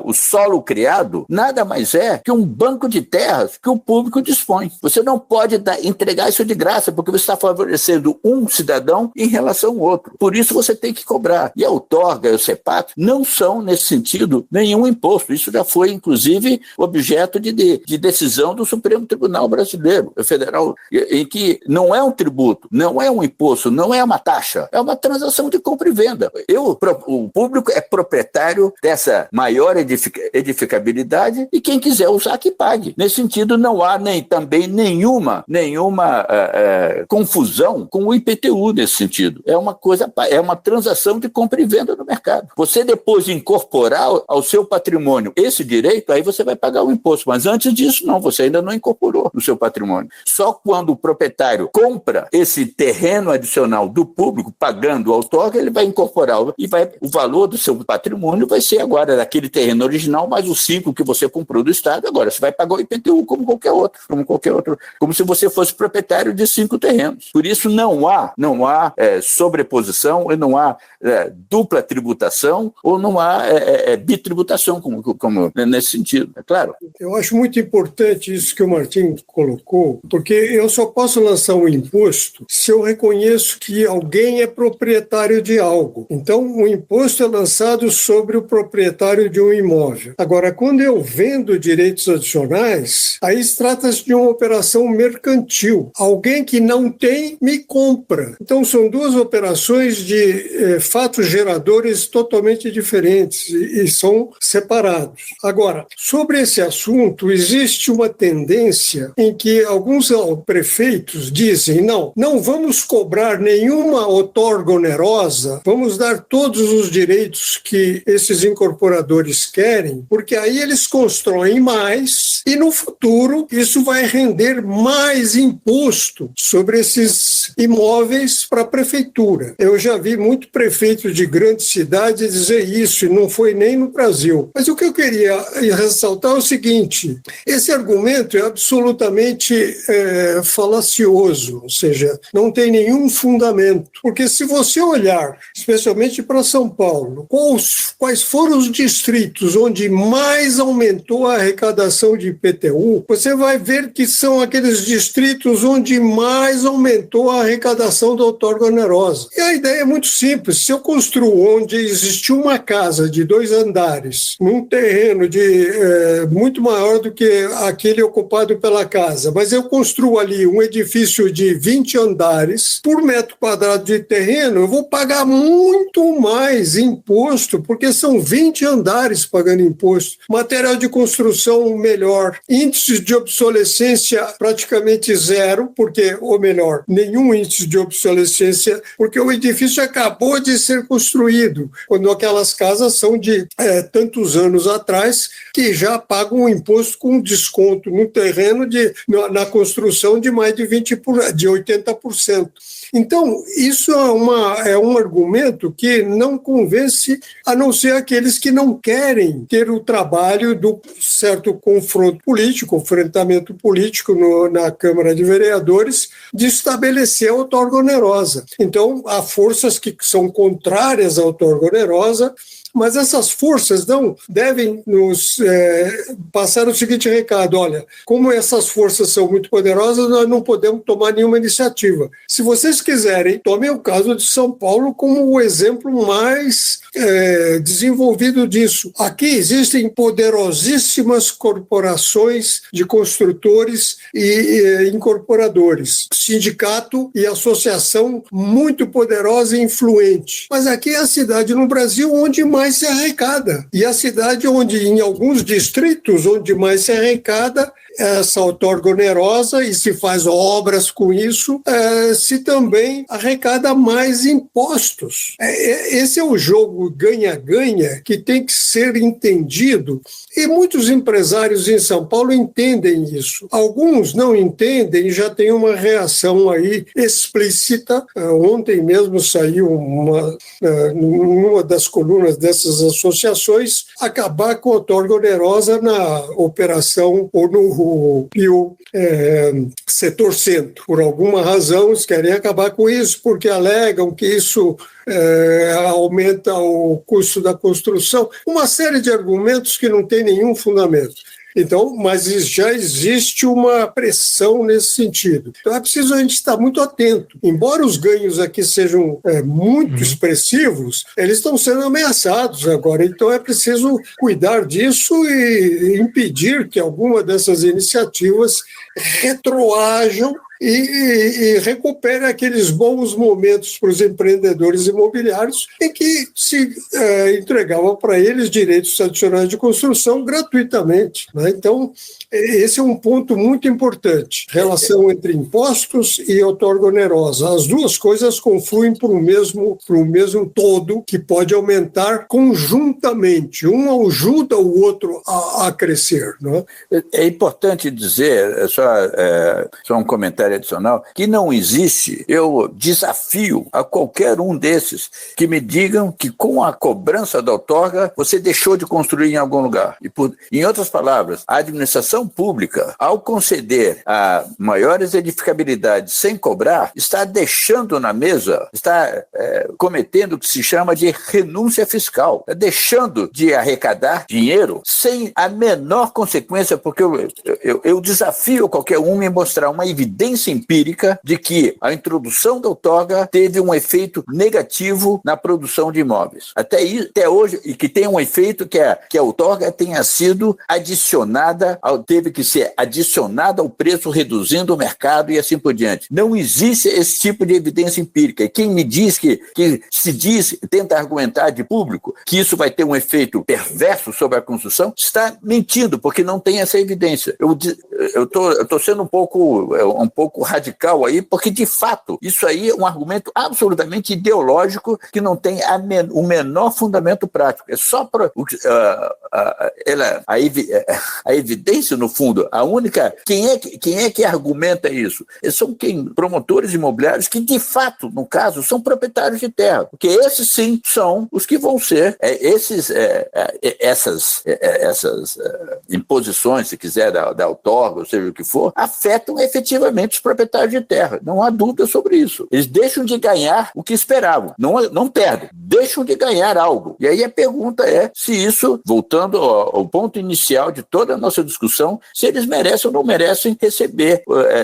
o solo criado nada mais é que um banco de terras que o público dispõe. Você não pode entregar isso de graça, porque você está favorecendo um cidadão em relação ao outro. Por isso você tem que cobrar. E a outorga e o CEPAC não são, nesse sentido, nenhum imposto. Isso já foi, inclusive, objeto de decisão do Supremo Tribunal Brasileiro, federal, em que não é um tributo, não é um imposto, não é uma taxa, é uma transação de compra e venda. O público é proprietário dessa maior edificabilidade e quem quiser usar que pague. Nesse sentido, não há também nenhuma confusão com o IPTU nesse sentido. É uma transação de compra e venda no mercado. Você, depois de incorporar ao seu patrimônio esse direito, aí você vai pagar o imposto. Mas antes disso, não, você ainda não incorporou no seu patrimônio. Só quando o proprietário compra esse terreno adicional do público, pagando a outorga, ele vai incorporar o valor do seu patrimônio vai ser agora daquele terreno original, mais os 5 que você comprou do Estado. Agora, você vai pagar o IPTU como qualquer outro, como se você fosse proprietário de 5 terrenos. Por isso, não há sobreposição, e não há dupla tributação, ou não há bitributação, como nesse sentido, é claro. Eu acho muito importante isso que o Martim colocou, porque eu só posso lançar um imposto se eu reconheço que alguém é proprietário de algo. Então, o imposto é lançado sobre o proprietário de um imóvel. Agora, quando eu vendo direitos adicionais, aí trata-se de uma operação mercantil. Alguém que não tem, me compra. Então, são duas operações de fatos geradores totalmente diferentes e são separados. Agora, sobre esse assunto, existe uma tendência em que alguns prefeitos dizem, não vamos cobrar nenhuma outorga onerosa, vamos dar todos os direitos que esses incorporadores querem, porque aí eles constroem mais e no futuro isso vai render mais imposto sobre esses imóveis para a prefeitura. Eu já vi muito prefeito de grandes cidades dizer isso, e não foi nem no Brasil. Mas o que eu queria ressaltar é o seguinte, esse argumento é absolutamente falacioso, ou seja, não tem nenhum fundamento, porque se você olhar, especialmente para São Paulo, quais foram os distritos onde mais aumentou a arrecadação de IPTU, você vai ver que são aqueles distritos onde mais aumentou a arrecadação da outorga onerosa. E a ideia é muito simples, se eu construo onde existiu uma casa de 2 andares, num terreno muito maior do que aquele ocupado pela casa, mas eu construo ali um edifício de 20 andares, por metro quadrado de terreno, eu vou pagar muito mais imposto, porque são 20 andares pagando imposto. imposto, material de construção melhor, índices de obsolescência praticamente zero, ou melhor, nenhum índice de obsolescência, porque o edifício acabou de ser construído, quando aquelas casas são de tantos anos atrás, que já pagam um imposto com desconto no terreno na construção de mais de 80%. Então, isso é um argumento que não convence, a não ser aqueles que não querem ter o trabalho do certo confronto político, enfrentamento político na Câmara de Vereadores, de estabelecer a outorga onerosa. Então, há forças que são contrárias à outorga onerosa, mas essas forças não devem nos passar o seguinte recado: olha, como essas forças são muito poderosas, nós não podemos tomar nenhuma iniciativa. Se vocês quiserem, tomem o caso de São Paulo como o exemplo mais desenvolvido disso. Aqui existem poderosíssimas corporações de construtores e incorporadores, sindicato e associação muito poderosa e influente. Mas aqui é a cidade no Brasil onde mais se arrecada. E a cidade onde, em alguns distritos, onde mais se arrecada essa outorga onerosa e se faz obras com isso, se também arrecada mais impostos. Esse é o jogo ganha-ganha que tem que ser entendido, e muitos empresários em São Paulo entendem isso. Alguns não entendem e já tem uma reação aí explícita. Ontem mesmo saiu numa das colunas dessas associações, acabar com a outorga onerosa na operação ou no Pio Setor Centro. Por alguma razão, eles querem acabar com isso, porque alegam que isso aumenta o custo da construção. Uma série de argumentos que não tem nenhum fundamento. Então, mas já existe uma pressão nesse sentido. Então é preciso a gente estar muito atento. Embora os ganhos aqui sejam muito expressivos, eles estão sendo ameaçados agora. Então é preciso cuidar disso e impedir que alguma dessas iniciativas retroajam e recupere aqueles bons momentos para os empreendedores imobiliários em que se entregava para eles direitos adicionais de construção gratuitamente, né? Então, esse é um ponto muito importante. Relação entre impostos e outorga onerosa. As duas coisas confluem para o mesmo todo, que pode aumentar conjuntamente. Um ajuda o outro a crescer, né? É importante dizer, só um comentário adicional, que não existe, eu desafio a qualquer um desses que me digam que com a cobrança da outorga você deixou de construir em algum lugar. Em outras palavras, a administração pública, ao conceder a maiores edificabilidades sem cobrar, está deixando na mesa, está cometendo o que se chama de renúncia fiscal, deixando de arrecadar dinheiro sem a menor consequência, porque eu desafio qualquer um a me mostrar uma evidência empírica de que a introdução da outorga teve um efeito negativo na produção de imóveis. Até hoje, e que tem um efeito que a outorga tenha sido teve que ser adicionada ao preço, reduzindo o mercado e assim por diante. Não existe esse tipo de evidência empírica. E quem me diz que tenta argumentar de público que isso vai ter um efeito perverso sobre a construção, está mentindo, porque não tem essa evidência. Eu tô sendo um pouco radical aí, porque de fato isso aí é um argumento absolutamente ideológico que não tem o menor fundamento prático. É só para a evidência, no fundo, a única... Quem é que argumenta isso? São promotores imobiliários que, de fato, no caso, são proprietários de terra, porque esses sim são os que vão ser essas imposições, se quiser, da outorga, ou seja o que for, afetam efetivamente os proprietários de terra. Não há dúvida sobre isso. Eles deixam de ganhar o que esperavam. Não perdem, deixam de ganhar algo. E aí a pergunta é se isso, voltando ao ponto inicial de toda a nossa discussão, se eles merecem ou não merecem receber,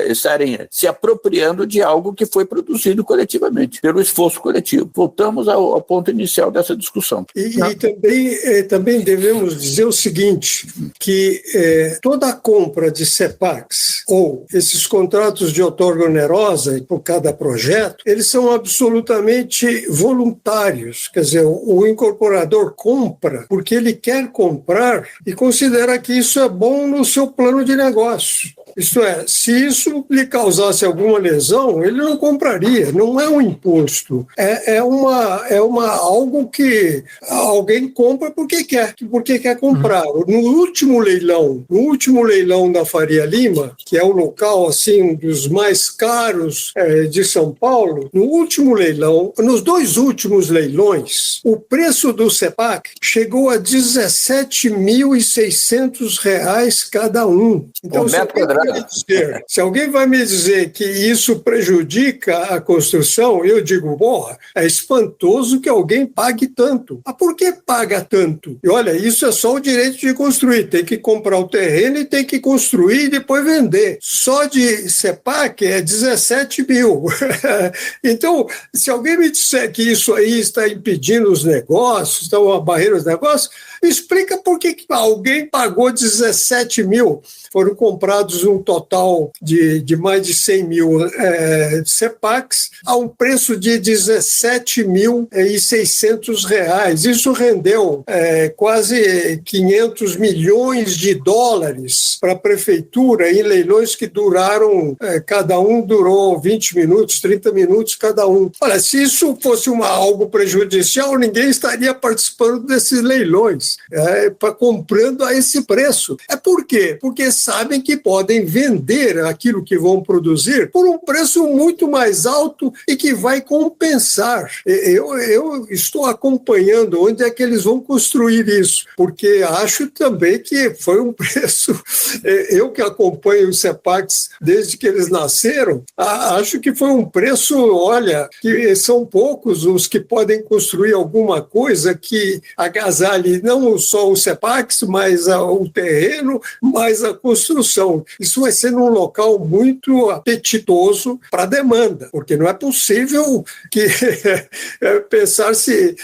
estarem se apropriando de algo que foi produzido coletivamente, pelo esforço coletivo. Voltamos ao ponto inicial dessa discussão. E também devemos dizer o seguinte, que toda a compra de CEPACs ou esses contratos créditos de outorga onerosa por cada projeto, eles são absolutamente voluntários. Quer dizer, o incorporador compra porque ele quer comprar e considera que isso é bom no seu plano de negócio. Isto é, se isso lhe causasse alguma lesão, ele não compraria. Não é um imposto. É algo que alguém compra porque quer comprar. No último leilão da Faria Lima, que é o local assim um dos mais caros de São Paulo, no último leilão, nos 2 últimos leilões, o preço do CEPAC chegou a R$ 17.600 cada um. Então, se alguém vai me dizer que isso prejudica a construção, eu digo, porra, é espantoso que alguém pague tanto. Mas por que paga tanto? E olha, isso é só o direito de construir. Tem que comprar o terreno e tem que construir e depois vender. Só de CEPAC é 17 mil. Então, se alguém me disser que isso aí está impedindo os negócios, está uma barreira aos negócios, me explica por que alguém pagou 17 mil. Foram comprados um total de mais de 100 mil CEPACs a um preço de R$ 17.600. Isso rendeu quase 500 milhões de dólares para a prefeitura em leilões que duraram, cada um durou 20 minutos, 30 minutos cada um. Olha, se isso fosse algo prejudicial, ninguém estaria participando desses leilões, comprando a esse preço. Por quê? Porque sabem que podem vender aquilo que vão produzir por um preço muito mais alto e que vai compensar. Eu estou acompanhando onde é que eles vão construir isso, porque acho também que foi um preço, eu que acompanho os CEPACs desde que eles nasceram, acho que foi um preço, olha, que são poucos os que podem construir alguma coisa que agasalhe não só os CEPACs, mas o terreno, mas a construção. Isso vai ser num local muito apetitoso para a demanda, porque não é possível que pensar-se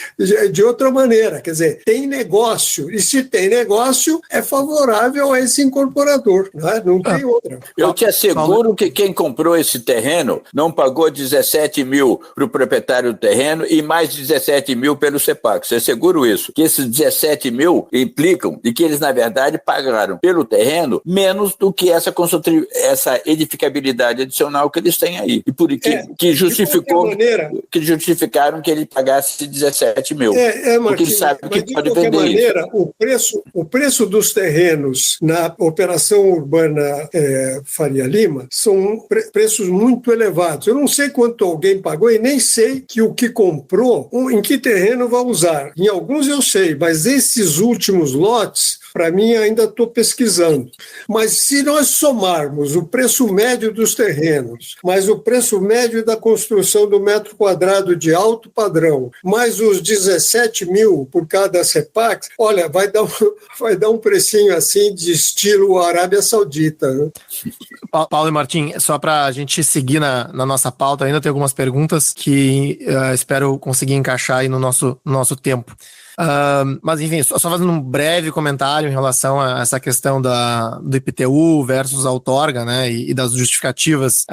de outra maneira. Quer dizer, tem negócio, e se tem negócio, é favorável a esse incorporador, não tem outra. Eu te asseguro que quem comprou esse terreno não pagou 17 mil para o proprietário do terreno e mais 17 mil pelo CEPAC. Eu asseguro isso, que esses 17 mil implicam de que eles, na verdade, pagaram pelo terreno menos do que essa edificabilidade adicional que eles têm aí. E por que justificaram que ele pagasse 17 mil. Porque ele sabe que pode vender maneira, isso. O preço dos terrenos na operação urbana Faria Lima são preços muito elevados. Eu não sei quanto alguém pagou e nem sei que o que comprou, em que terreno vai usar. Em alguns eu sei, mas esses últimos lotes, para mim, ainda estou pesquisando. Mas se nós somarmos o preço médio dos terrenos, mais o preço médio da construção do metro quadrado de alto padrão, mais os 17 mil por cada CEPAC, olha, vai dar um precinho assim de estilo Arábia Saudita. Né? Paulo e Martim, só para a gente seguir na nossa pauta, ainda tem algumas perguntas que espero conseguir encaixar aí no nosso tempo. Mas enfim, só fazendo um breve comentário em relação a essa questão do IPTU versus a outorga, né, e das justificativas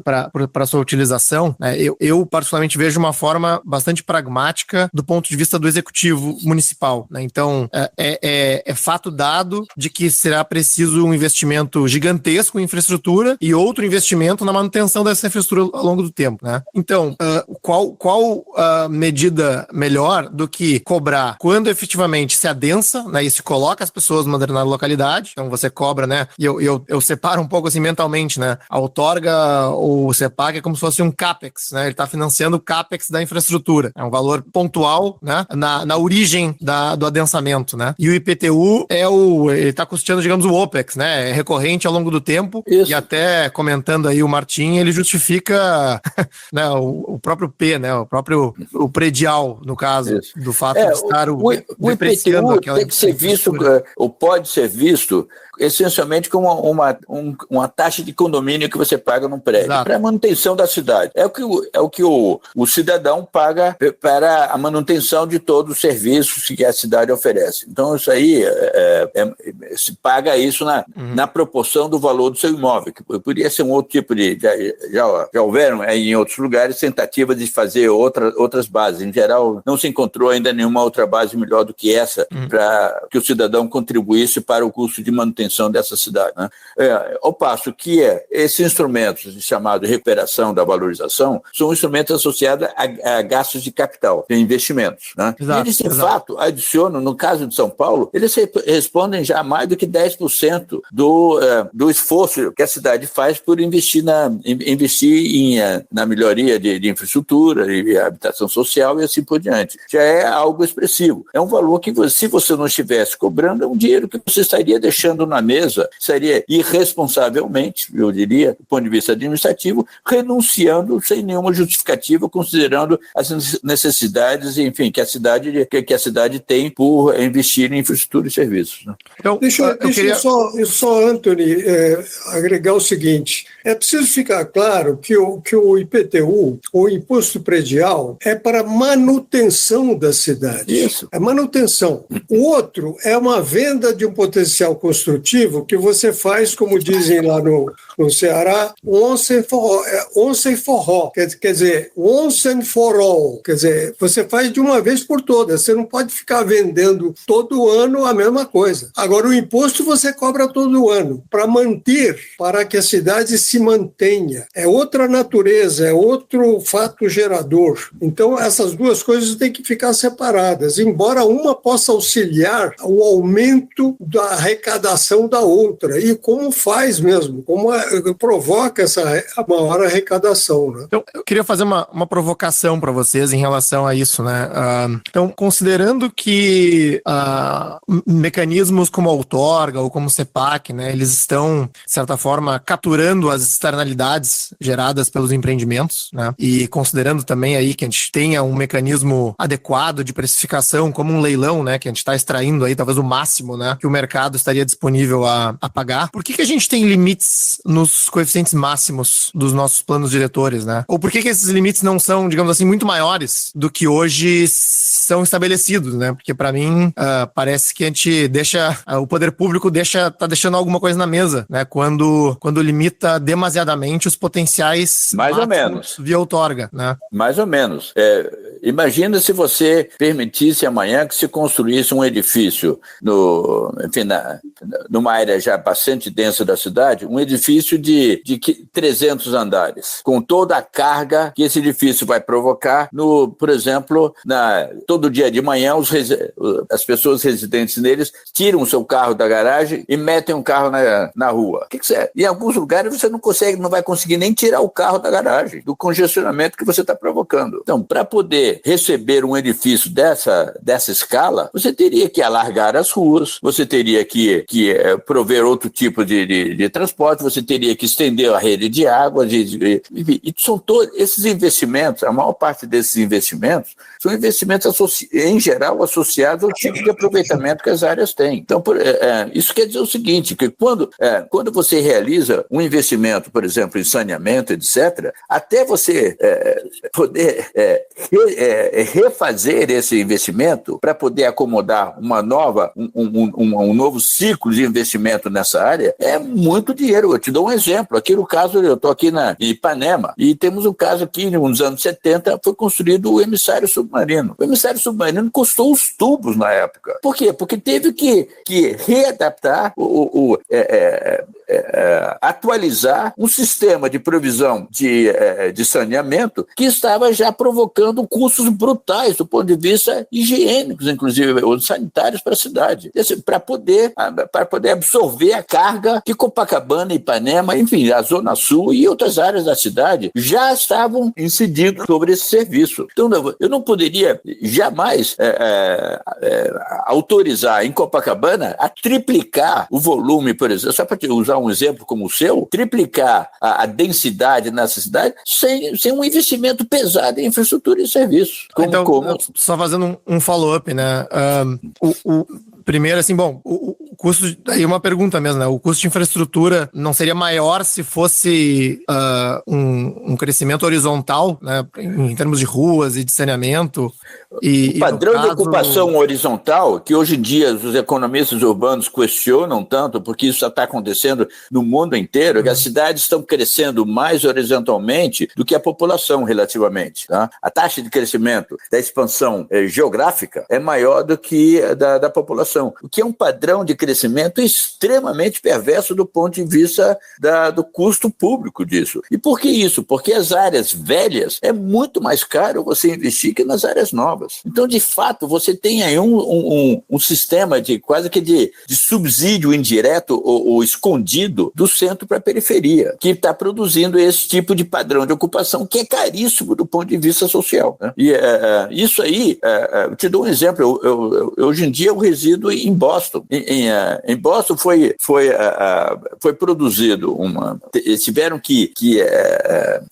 para sua utilização, né, eu particularmente vejo uma forma bastante pragmática do ponto de vista do executivo municipal, né. Então é fato dado de que será preciso um investimento gigantesco em infraestrutura e outro investimento na manutenção dessa infraestrutura ao longo do tempo, né. Então, qual medida melhor do que cobrar quando efetivamente se adensa, né, e se coloca as pessoas numa determinada localidade, então você cobra, né, e eu separo um pouco assim mentalmente, né, a outorga ou o CEPAC é como se fosse um CAPEX, né, ele está financiando o CAPEX da infraestrutura, é um valor pontual, né, na origem do adensamento, né, e o IPTU ele está custeando, digamos, o OPEX, né, é recorrente ao longo do tempo. Isso. E até comentando aí o Martim, ele justifica né, o próprio P, né, o predial, no caso, isso. Do fato de caro, o depreciando IPTU aquela tem que ser visto, ou pode ser visto, essencialmente como uma taxa de condomínio que você paga num prédio, para a manutenção da cidade. É o que o cidadão paga para a manutenção de todos os serviços que a cidade oferece. Então, isso aí, se paga isso na proporção do valor do seu imóvel, que poderia ser um outro tipo de... Já houveram em outros lugares tentativas de fazer outras bases. Em geral, não se encontrou ainda nenhuma outra base melhor do que essa para que o cidadão contribuísse para o custo de manutenção dessa cidade, né? Ao passo que esses instrumentos chamados de recuperação da valorização são instrumentos associados a gastos de capital, de investimentos, né? E eles, de fato, adicionam, no caso de São Paulo, eles respondem já a mais do que 10% do esforço que a cidade faz por investir na melhoria de infraestrutura e habitação social e assim por diante. Já é algo expressivo. É um valor que, se você não estivesse cobrando, é um dinheiro que você estaria deixando na mesa, seria irresponsavelmente, eu diria, do ponto de vista administrativo, renunciando sem nenhuma justificativa, considerando as necessidades, enfim, que a cidade tem por investir em infraestrutura e serviços, né? Então, deixa eu só, Anthony, agregar o seguinte: é preciso ficar claro que o IPTU, o Imposto Predial, é para manutenção da cidade. Isso. É manutenção. O outro é uma venda de um potencial construtivo que você faz, como dizem lá no Ceará, once and for all. Quer dizer, once and for all. Quer dizer, você faz de uma vez por todas. Você não pode ficar vendendo todo ano a mesma coisa. Agora, o imposto você cobra todo ano para manter, para que a cidade se mantenha. É outra natureza, é outro fato gerador. Então, essas duas coisas têm que ficar separadas, embora uma possa auxiliar o aumento da arrecadação da outra. E como faz mesmo, como provoca essa maior arrecadação, né? Então, eu queria fazer uma provocação para vocês em relação a isso, né? Então, considerando que mecanismos como a outorga ou como o CEPAC, né, eles estão, de certa forma, capturando as externalidades geradas pelos empreendimentos, né? E considerando também aí que a gente tenha um mecanismo adequado de precificação, como um leilão, né, que a gente está extraindo aí talvez o máximo, né, que o mercado estaria disponível a pagar. Por que a gente tem limites nos coeficientes máximos dos nossos planos diretores, né? Ou por que esses limites não são, digamos assim, muito maiores do que hoje são estabelecidos, né? Porque para mim parece que a gente deixa, o poder público tá deixando alguma coisa na mesa, né? Quando limita demasiadamente os potenciais mais ou menos via outorga, né? Mais ou menos. Imagina se você permitisse amanhã que se construísse um edifício numa área já bastante densa da cidade, um edifício de 300 andares, com toda a carga que esse edifício vai provocar, por exemplo, todo dia de manhã as pessoas residentes neles tiram o seu carro da garagem e metem um carro na rua. O que você é? Em alguns lugares você não vai conseguir nem tirar o carro da garagem, do congestionamento que você está provocando. Então, para poder receber um edifício dessa escala, você teria que alargar as ruas, você teria que prover outro tipo de transporte, você teria que estender a rede de água, e são todos esses investimentos, a maior parte desses investimentos são investimentos, em geral, associados ao tipo de aproveitamento que as áreas têm. Então, isso quer dizer o seguinte, que quando você realiza um investimento, por exemplo, em saneamento, etc., até você poder refazer esse investimento para poder acomodar um novo ciclo de investimento nessa área, é muito dinheiro. Eu te dou um exemplo. Aqui no caso, eu estou aqui em Ipanema, e temos um caso aqui, nos anos 70, foi construído o emissário submarino. O emissário submarino custou os tubos na época. Por quê? Porque teve que readaptar, atualizar um sistema de provisão de saneamento que estava já provocando custos brutais do ponto de vista higiênicos, inclusive, ou sanitários para a cidade, para poder absorver a carga que Copacabana, Ipanema, enfim, a Zona Sul e outras áreas da cidade já estavam incidindo sobre esse serviço. Então, eu não poderia jamais autorizar em Copacabana a triplicar o volume, por exemplo, só para usar um exemplo como o seu, triplicar a densidade nessa cidade sem um investimento pesado em infraestrutura e serviços. isso. Só fazendo um follow-up, né? Primeiro, assim, o custo, aí uma pergunta mesmo, né? O custo de infraestrutura não seria maior se fosse um crescimento horizontal, né? Em termos de ruas e de saneamento? O padrão de ocupação horizontal, que hoje em dia os economistas urbanos questionam tanto, porque isso já está acontecendo no mundo inteiro, que as cidades estão crescendo mais horizontalmente do que a população relativamente. Tá? A taxa de crescimento da expansão geográfica é maior do que da população, o que é um padrão de crescimento extremamente perverso do ponto de vista do custo público disso. E por que isso? Porque as áreas velhas é muito mais caro você investir que nas áreas novas. Então, de fato, você tem aí um sistema de quase que de subsídio indireto ou escondido do centro para a periferia, que está produzindo esse tipo de padrão de ocupação que é caríssimo do ponto de vista social. Né? E isso aí, eu te dou um exemplo, hoje em dia eu resido em Boston. Em Boston foi produzido eles tiveram que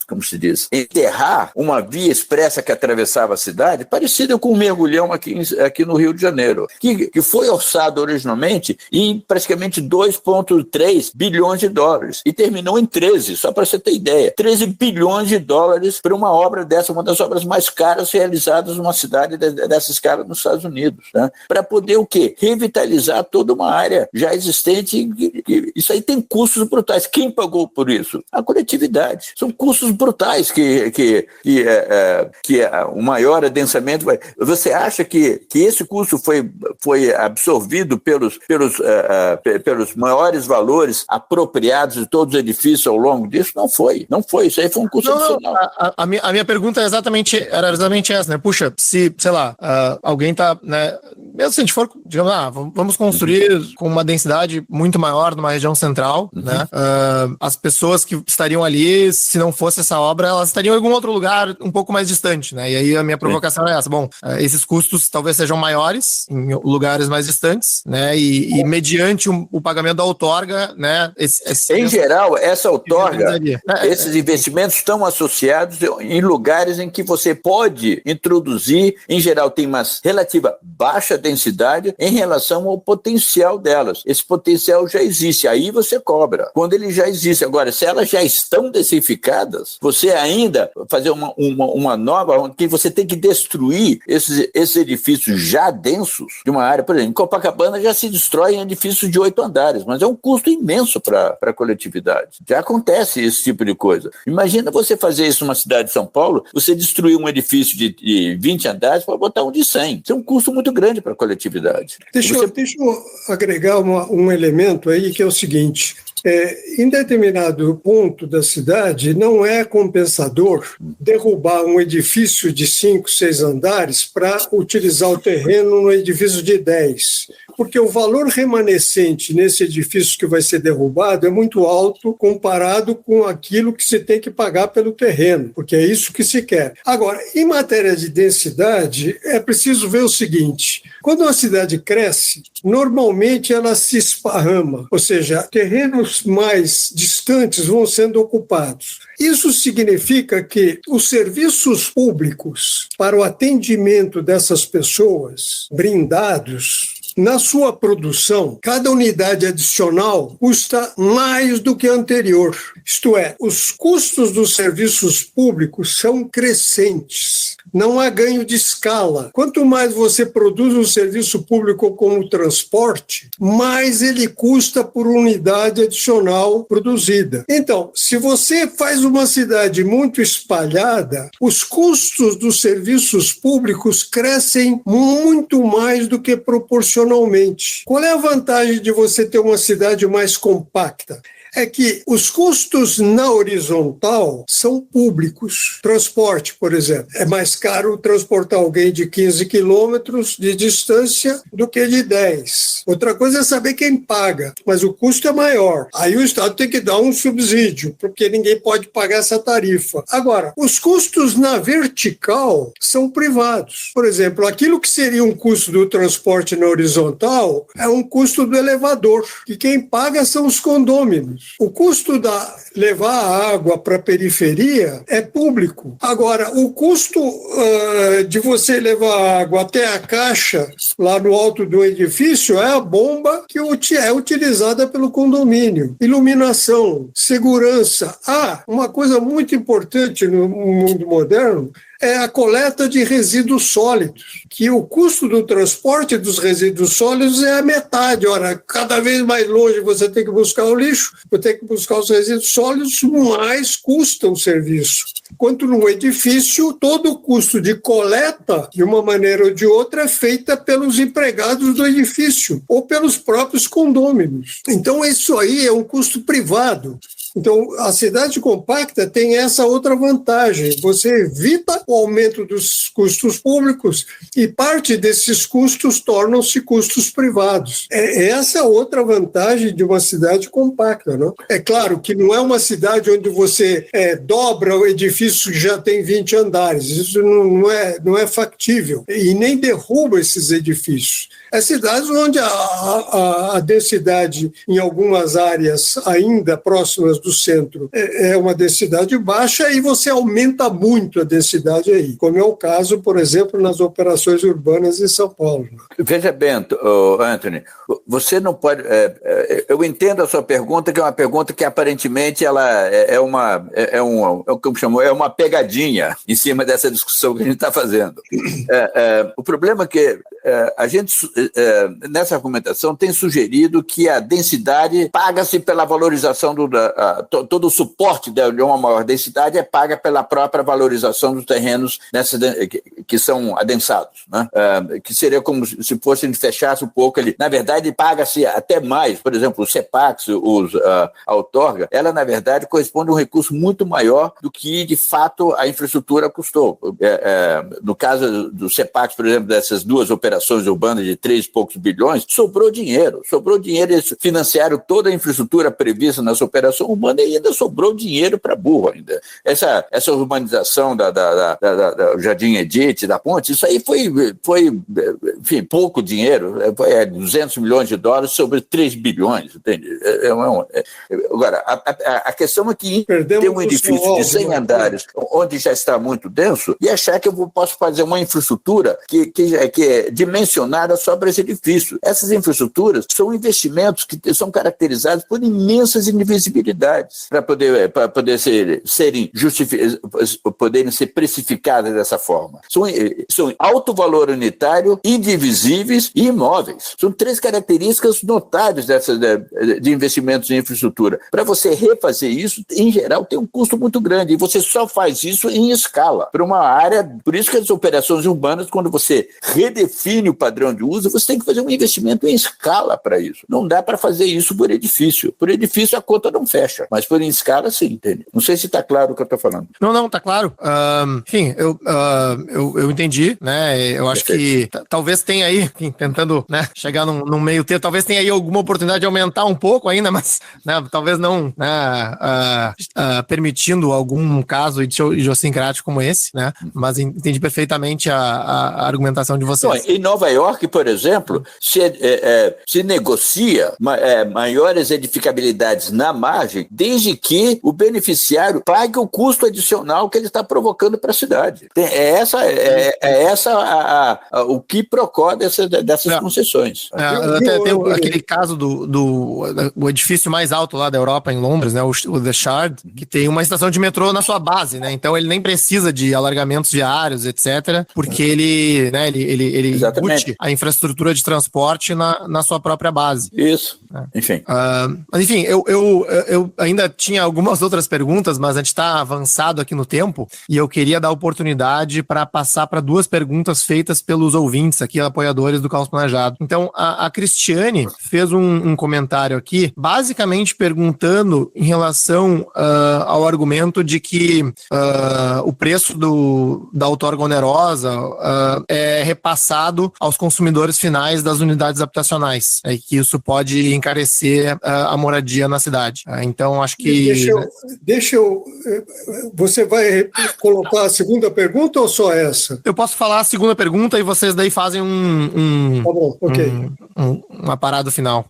como se diz, enterrar uma via expressa que atravessava a cidade, parecida com um mergulhão aqui no Rio de Janeiro, que foi orçado originalmente em praticamente 2,3 bilhões de dólares e terminou em 13, só para você ter ideia, 13 bilhões de dólares para uma obra dessa, uma das obras mais caras realizadas numa cidade dessa escala nos Estados Unidos, né? Para poder o quê? Revitalizar toda uma área já existente. Isso aí tem custos brutais. Quem pagou por isso? A coletividade. São custos brutais que o maior adensamento vai... Você acha que esse custo foi absorvido pelos maiores valores apropriados de todos os edifícios ao longo disso? Não foi. Isso aí foi um custo adicional. A minha pergunta era exatamente essa, né? Puxa, se, sei lá, alguém tá, né? Mesmo se a gente for, digamos, vamos construir com uma densidade muito maior numa região central, né? As pessoas que estariam ali, se não fosse essa obra, elas estariam em algum outro lugar um pouco mais distante, né? E aí a minha provocação é essa. Bom, esses custos talvez sejam maiores em lugares mais distantes, né? E mediante o pagamento da outorga, né? Em geral, essa outorga, esses investimentos estão associados em lugares em que você pode introduzir, em geral tem uma relativa baixa densidade em relação ao potencial delas. Esse potencial já existe, aí você cobra. Quando ele já existe, agora, se elas já estão densificadas, você ainda fazer uma nova, que você tem que destruir esses edifícios já densos de uma área, por exemplo, em Copacabana já se destroem edifícios de 8 andares, mas é um custo imenso para a coletividade. Já acontece esse tipo de coisa. Imagina você fazer isso numa cidade de São Paulo, você destruir um edifício de 20 andares para botar um de 100. Isso é um custo muito grande para a coletividade. Deixa eu agregar um elemento aí que é o seguinte. Em determinado ponto da cidade, não é compensador derrubar um edifício de 5, 6 andares para utilizar o terreno no edifício de 10, porque o valor remanescente nesse edifício que vai ser derrubado é muito alto comparado com aquilo que se tem que pagar pelo terreno, porque é isso que se quer. Agora, em matéria de densidade, é preciso ver o seguinte: quando uma cidade cresce, normalmente ela se esparrama, ou seja, terrenos mais distantes vão sendo ocupados. Isso significa que os serviços públicos para o atendimento dessas pessoas brindados, na sua produção, cada unidade adicional custa mais do que a anterior. Isto é, os custos dos serviços públicos são crescentes. Não há ganho de escala. Quanto mais você produz um serviço público como o transporte, mais ele custa por unidade adicional produzida. Então, se você faz uma cidade muito espalhada, os custos dos serviços públicos crescem muito mais do que proporcionalmente. Qual é a vantagem de você ter uma cidade mais compacta? É que os custos na horizontal são públicos. Transporte, por exemplo. É mais caro transportar alguém de 15 quilômetros de distância do que de 10. Outra coisa é saber quem paga, mas o custo é maior. Aí o Estado tem que dar um subsídio, porque ninguém pode pagar essa tarifa. Agora, os custos na vertical são privados. Por exemplo, aquilo que seria um custo do transporte na horizontal é um custo do elevador, que quem paga são os condôminos. privados. O custo da levar a água para a periferia é público. Agora, o custo de você levar a água até a caixa lá no alto do edifício é a bomba que é utilizada pelo condomínio. Iluminação, segurança. Uma coisa muito importante no mundo moderno é a coleta de resíduos sólidos, que o custo do transporte dos resíduos sólidos é a metade. Ora, cada vez mais longe você tem que buscar o lixo, você tem que buscar os resíduos sólidos, mais custa o serviço. Enquanto no edifício, todo o custo de coleta, de uma maneira ou de outra, é feita pelos empregados do edifício ou pelos próprios condôminos. Então, isso aí é um custo privado. Então, a cidade compacta tem essa outra vantagem. Você evita o aumento dos custos públicos e parte desses custos tornam-se custos privados. Essa outra vantagem de uma cidade compacta, não? É claro que não é uma cidade onde você dobra o edifício que já tem 20 andares. Isso não é factível e nem derruba esses edifícios. É cidades onde a densidade em algumas áreas ainda próximas do centro é uma densidade baixa e você aumenta muito a densidade aí, como é o caso, por exemplo, nas operações urbanas em São Paulo. Veja bem, Anthony, você não pode... eu entendo a sua pergunta, que é uma pergunta que aparentemente ela é uma pegadinha em cima dessa discussão que a gente está fazendo. O problema é que a gente... nessa argumentação tem sugerido que a densidade paga-se pela valorização todo o suporte de uma maior densidade é paga pela própria valorização dos terrenos que são adensados, né? Que seria como se fosse, a gente fechasse um pouco ali. Na verdade, paga-se até mais. Por exemplo, o CEPAX, a outorga, ela na verdade corresponde a um recurso muito maior do que de fato a infraestrutura custou. No caso do CEPAX, por exemplo, dessas duas operações urbanas de 3 e poucos bilhões, sobrou dinheiro, eles financiaram toda a infraestrutura prevista nessa operação urbana e ainda sobrou dinheiro para burro ainda. Essa urbanização da Jardim Edith, da ponte, isso aí foi enfim, pouco dinheiro, foi 200 milhões de dólares sobre 3 bilhões, entende? Agora, a questão é que tem um edifício de 100 andares, onde já está muito denso, e achar que eu posso fazer uma infraestrutura que é dimensionada só para esse edifício. Essas infraestruturas são investimentos que são caracterizados por imensas invisibilidades para poderem ser precificadas dessa forma. São alto valor unitário, indivisíveis e imóveis. São 3 características notáveis de investimentos em infraestrutura. Para você refazer isso, em geral, tem um custo muito grande e você só faz isso em escala. Para uma área, por isso que as operações urbanas, quando você redefine o padrão de uso, você tem que fazer um investimento em escala para isso. Não dá para fazer isso por edifício. Por edifício a conta não fecha, mas por em escala sim, entende? Não sei se está claro o que eu estou falando. Não, está claro. Enfim, eu entendi, né? Eu acho que talvez tenha aí, enfim, tentando, né, chegar num meio termo, talvez tenha aí alguma oportunidade de aumentar um pouco ainda, mas, né, talvez não, né, permitindo algum caso idiosincrático como esse, né? Mas entendi perfeitamente a argumentação de vocês. Em Nova York, por exemplo, se negocia maiores edificabilidades na margem, desde que o beneficiário pague o custo adicional que ele está provocando para a cidade. O que procura dessas concessões. Até tem aquele caso do edifício mais alto lá da Europa, em Londres, né, o The Shard, que tem uma estação de metrô na sua base, né? Então ele nem precisa de alargamentos viários, etc., porque ele embute a infraestrutura de transporte na sua própria base. Isso. Enfim. Mas enfim, eu ainda tinha algumas outras perguntas, mas a gente está avançado aqui no tempo e eu queria dar oportunidade para passar para 2 perguntas feitas pelos ouvintes aqui, apoiadores do Caos Planejado. Então, a Cristiane fez um comentário aqui, basicamente perguntando em relação ao argumento de que o preço da outorga onerosa é repassado aos consumidores finais das unidades habitacionais, e que isso pode encarecer a moradia na cidade. Então, acho que... Você vai colocar a segunda pergunta ou só essa? Eu posso falar a segunda pergunta e vocês daí fazem tá bom, ok. uma parada final.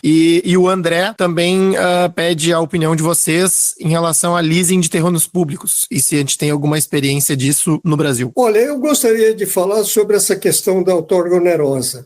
E o André também pede a opinião de vocês em relação a leasing de terrenos públicos e se a gente tem alguma experiência disso no Brasil. Olha, eu gostaria de falar sobre essa questão da outorga onerosa.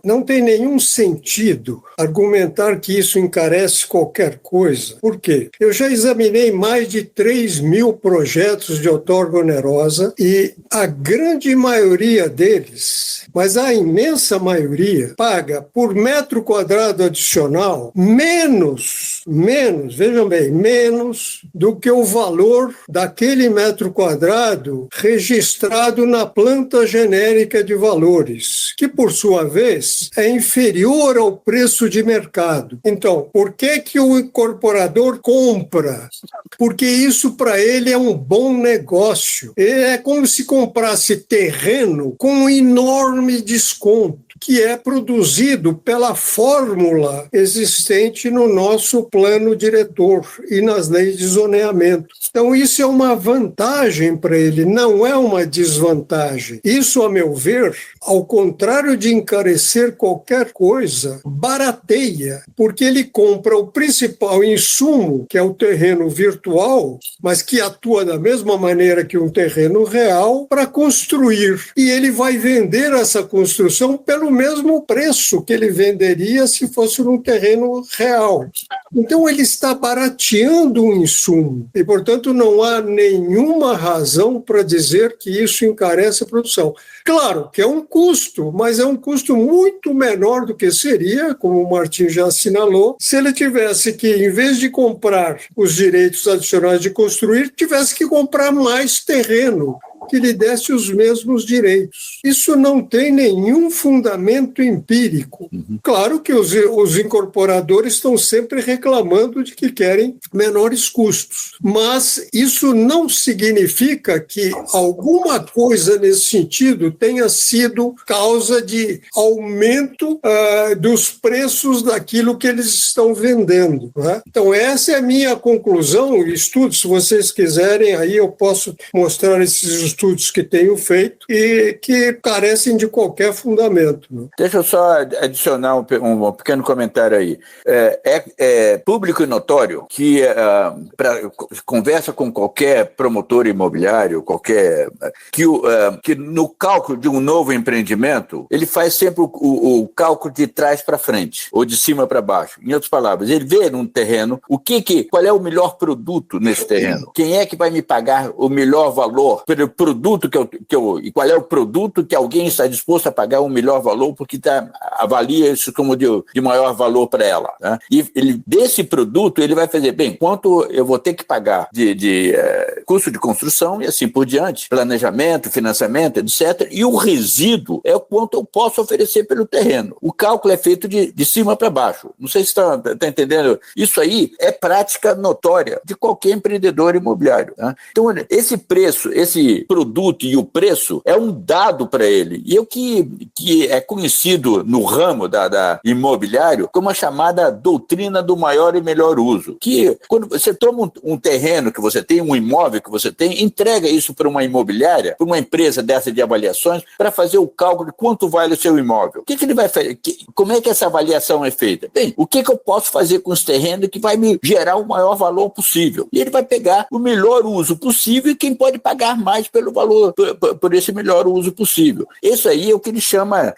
Não tem nenhum sentido argumentar que isso encarece qualquer coisa. Por quê? Eu já examinei mais de 3.000 projetos de outorga onerosa e a grande maioria deles, mas a imensa maioria, paga por metro quadrado adicional menos, vejam bem, menos do que o valor daquele metro quadrado registrado na planta genérica de valores, que por sua vez é inferior ao preço de mercado. Então, por que o incorporador compra? Porque isso para ele é um bom negócio. É como se comprasse terreno com um enorme desconto, que é produzido pela fórmula existente no nosso plano diretor e nas leis de zoneamento. Então, isso é uma vantagem para ele, não é uma desvantagem. Isso, a meu ver, ao contrário de encarecer qualquer coisa, barateia, porque ele compra o principal insumo, que é o terreno virtual, mas que atua da mesma maneira que um terreno real, para construir. E ele vai vender essa construção pelo mesmo preço que ele venderia se fosse num terreno real. Então, ele está barateando um insumo e, portanto, não há nenhuma razão para dizer que isso encarece a produção. Claro que é um custo, mas é um custo muito menor do que seria, como o Martim já assinalou, se ele tivesse que, em vez de comprar os direitos adicionais de construir, tivesse que comprar mais terreno, que lhe desse os mesmos direitos. Isso não tem nenhum fundamento empírico. Claro que os incorporadores estão sempre reclamando de que querem menores custos, mas isso não significa que alguma coisa nesse sentido tenha sido causa de aumento dos preços daquilo que eles estão vendendo, né? Então, essa é a minha conclusão. Estudos, se vocês quiserem, aí eu posso mostrar esses estudos que tenho feito e que carecem de qualquer fundamento, né? Deixa eu só adicionar um pequeno comentário aí. É público e notório que conversa com qualquer promotor imobiliário, que no cálculo de um novo empreendimento, ele faz sempre o cálculo de trás para frente, ou de cima para baixo. Em outras palavras, ele vê num terreno qual é o melhor produto nesse terreno. Quem é que vai me pagar o melhor valor pelo produto e qual é o produto que alguém está disposto a pagar o melhor valor porque avalia isso como de maior valor para ela, né? E desse produto ele vai fazer, bem, quanto eu vou ter que pagar de custo de construção e assim por diante, planejamento, financiamento, etc. E o resíduo é o quanto eu posso oferecer pelo terreno. O cálculo é feito de cima para baixo. Não sei se está entendendo. Isso aí é prática notória de qualquer empreendedor imobiliário, né? Então, esse preço, esse produto e o preço é um dado para ele. E o que é conhecido no ramo da imobiliário como a chamada doutrina do maior e melhor uso. Que quando você toma um terreno que você tem, um imóvel que você tem, entrega isso para uma imobiliária, para uma empresa dessa de avaliações, para fazer o cálculo de quanto vale o seu imóvel. O que ele vai fazer? Como é que essa avaliação é feita? Bem, o que eu posso fazer com esse terreno que vai me gerar o maior valor possível? E ele vai pegar o melhor uso possível e quem pode pagar mais pelo valor, por esse melhor uso possível. Isso aí é o que ele chama,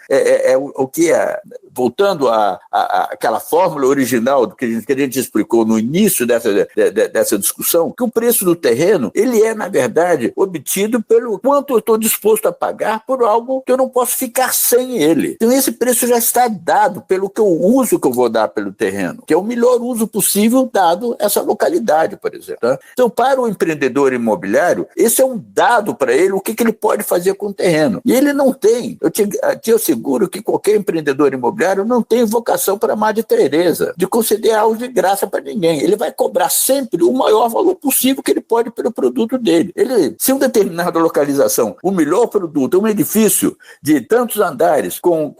voltando àquela fórmula original do que a gente explicou no início dessa discussão, que o preço do terreno, ele é, na verdade, obtido pelo quanto eu estou disposto a pagar por algo que eu não posso ficar sem ele. Então, esse preço já está dado pelo uso que eu vou dar pelo terreno, que é o melhor uso possível dado essa localidade, por exemplo, tá? Então, para o empreendedor imobiliário, esse é um dado para ele, o que ele pode fazer com o terreno. E ele não tem. Eu te asseguro que qualquer empreendedor imobiliário não tem vocação para Madre Teresa, de conceder algo de graça para ninguém. Ele vai cobrar sempre o maior valor possível que ele pode pelo produto dele. Se uma determinada localização, o melhor produto é um edifício de tantos andares, com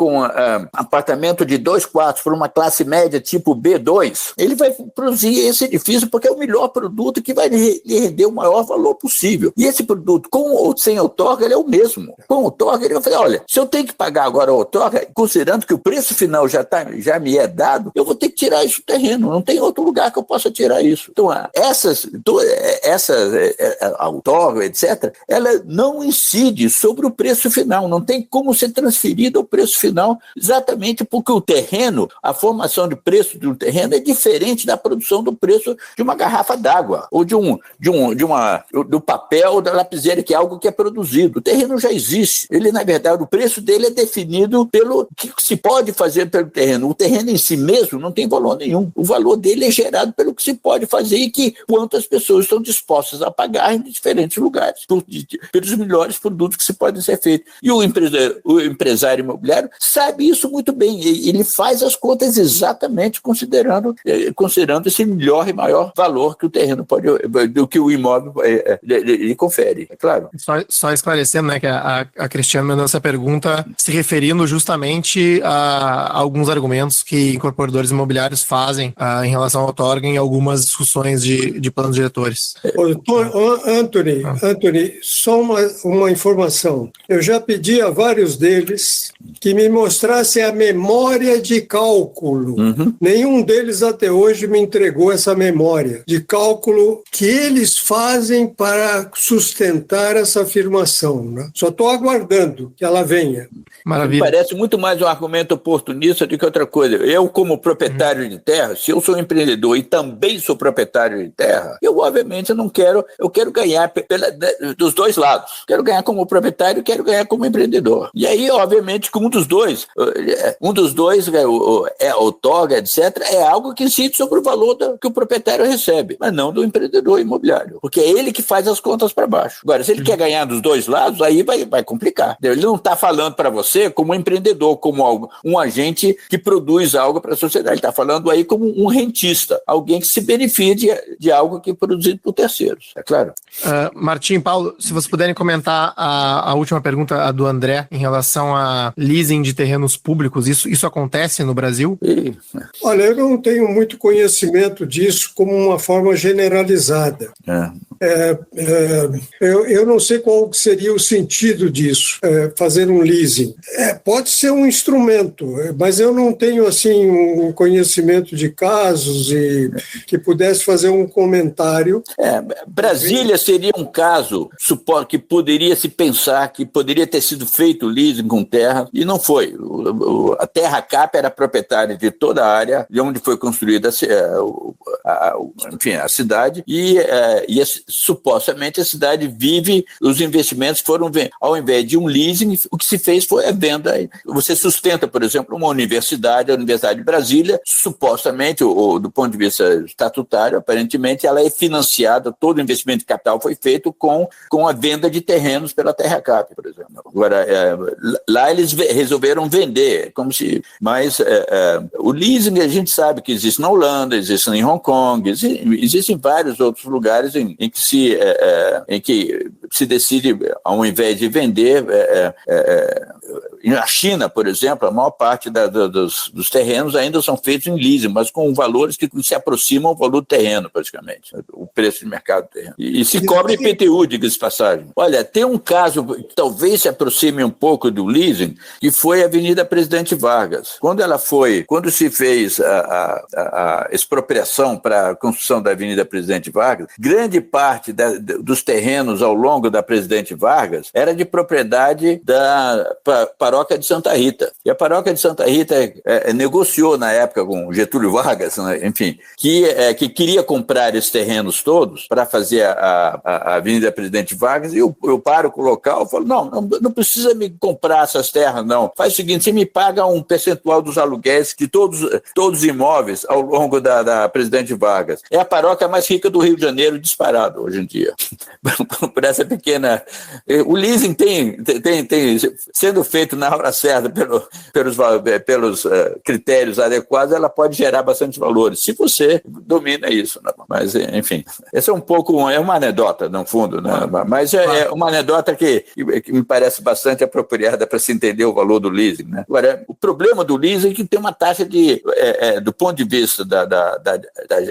apartamento de 2 quartos para uma classe média tipo B2, ele vai produzir esse edifício porque é o melhor produto que vai lhe render o maior valor possível. E esse produto, com ou sem outorga, ele é o mesmo. Com outorga, ele vai falar, olha, se eu tenho que pagar agora a outorga, considerando que o preço preço final já me é dado, eu vou ter que tirar isso do terreno, não tem outro lugar que eu possa tirar isso. Então, a outorga, etc., ela não incide sobre o preço final, não tem como ser transferida ao preço final, exatamente porque o terreno, a formação de preço de um terreno é diferente da produção do preço de uma garrafa d'água, ou do papel, da lapiseira, que é algo que é produzido. O terreno já existe. Ele, na verdade, o preço dele é definido pelo que se pode fazer pelo terreno. O terreno em si mesmo não tem valor nenhum. O valor dele é gerado pelo que se pode fazer e quantas pessoas estão dispostas a pagar em diferentes lugares, pelos melhores produtos que se podem ser feitos. E o empresário imobiliário sabe isso muito bem. Ele faz as contas exatamente considerando esse melhor e maior valor que o terreno do que o imóvel lhe confere, é claro. Só esclarecendo, né, que a Cristiane mandou essa pergunta se referindo justamente a alguns argumentos que incorporadores imobiliários fazem em relação ao outorga em algumas discussões de planos diretores. Anthony, só uma informação. Eu já pedi a vários deles que me mostrassem a memória de cálculo. Nenhum deles até hoje me entregou essa memória de cálculo que eles fazem para sustentar essa afirmação, né? Só estou aguardando que ela venha. Maravilha. Parece muito mais um argumento oportunista do que outra coisa. Eu, como proprietário de terra, se eu sou um empreendedor e também sou proprietário de terra, eu obviamente eu quero ganhar dos dois lados. Quero ganhar como proprietário e quero ganhar como empreendedor. E aí, obviamente, que um dos dois outorga, etc., é algo que incide sobre o valor que o proprietário recebe, mas não do empreendedor imobiliário, porque é ele que faz as contas para baixo. Agora, se ele quer ganhar dos dois lados, aí vai complicar. Ele não está falando para você como um empreendedor, como um agente que produz algo para a sociedade. Ele está falando aí como um rentista, alguém que se beneficia de algo que é produzido por terceiros, é claro. Martim, Paulo, se vocês puderem comentar a última pergunta, a do André, em relação a leasing de terrenos públicos, isso acontece no Brasil? Olha, eu não tenho muito conhecimento disso como uma forma generalizada. Eu não sei qual seria o sentido disso, fazer um leasing. Pode ser um instrumento, mas eu não tenho assim um conhecimento de casos e que pudesse fazer um comentário. Brasília seria um caso que poderia se pensar que poderia ter sido feito leasing com terra e não foi. A Terra Cap era proprietária de toda a área de onde foi construída a cidade e supostamente a cidade vive, os investimentos foram, ao invés de um leasing, o que se fez foi a venda. Você sustenta, por exemplo, uma universidade, a Universidade de Brasília, supostamente, do ponto de vista estatutário, aparentemente, ela é financiada, todo o investimento de capital foi feito com a venda de terrenos pela Terra Cap, por exemplo. Agora, lá eles resolveram vender, mas o leasing a gente sabe que existe na Holanda, existe em Hong Kong, existem vários outros lugares em que se decide, ao invés de vender, na China, por exemplo, a maior parte dos terrenos ainda são feitos em leasing, mas com valores que se aproximam ao valor do terreno, praticamente, o preço de mercado do terreno. E se cobra IPTU, diga-se de passagem. Olha, tem um caso que talvez se aproxime um pouco do leasing, que foi a Avenida Presidente Vargas. Quando se fez a expropriação para a construção da Avenida Presidente Vargas, grande parte dos terrenos ao longo da Presidente Vargas era de propriedade da Paróquia de Santa Rita. E a Paróquia de Santa Rita negociou na época com Getúlio Vargas, né, enfim, que queria comprar esses terrenos todos para fazer a Avenida Presidente Vargas, e eu pároco local falo, não precisa me comprar essas terras, não. Faz o seguinte, você me paga um percentual dos aluguéis de todos os imóveis ao longo da Presidente Vargas. É a paróquia mais rica do Rio de Janeiro, disparado hoje em dia. Por essa pequena... O leasing tem sendo feito na hora certa pelos critérios adequados, ela pode gerar bastante valores, se você domina isso. Né? Mas, enfim, essa é uma anedota, no fundo, né? Mas é uma anedota que me parece bastante apropriada para se entender o valor do leasing. Né? Agora, o problema do leasing é que tem uma taxa do ponto de vista da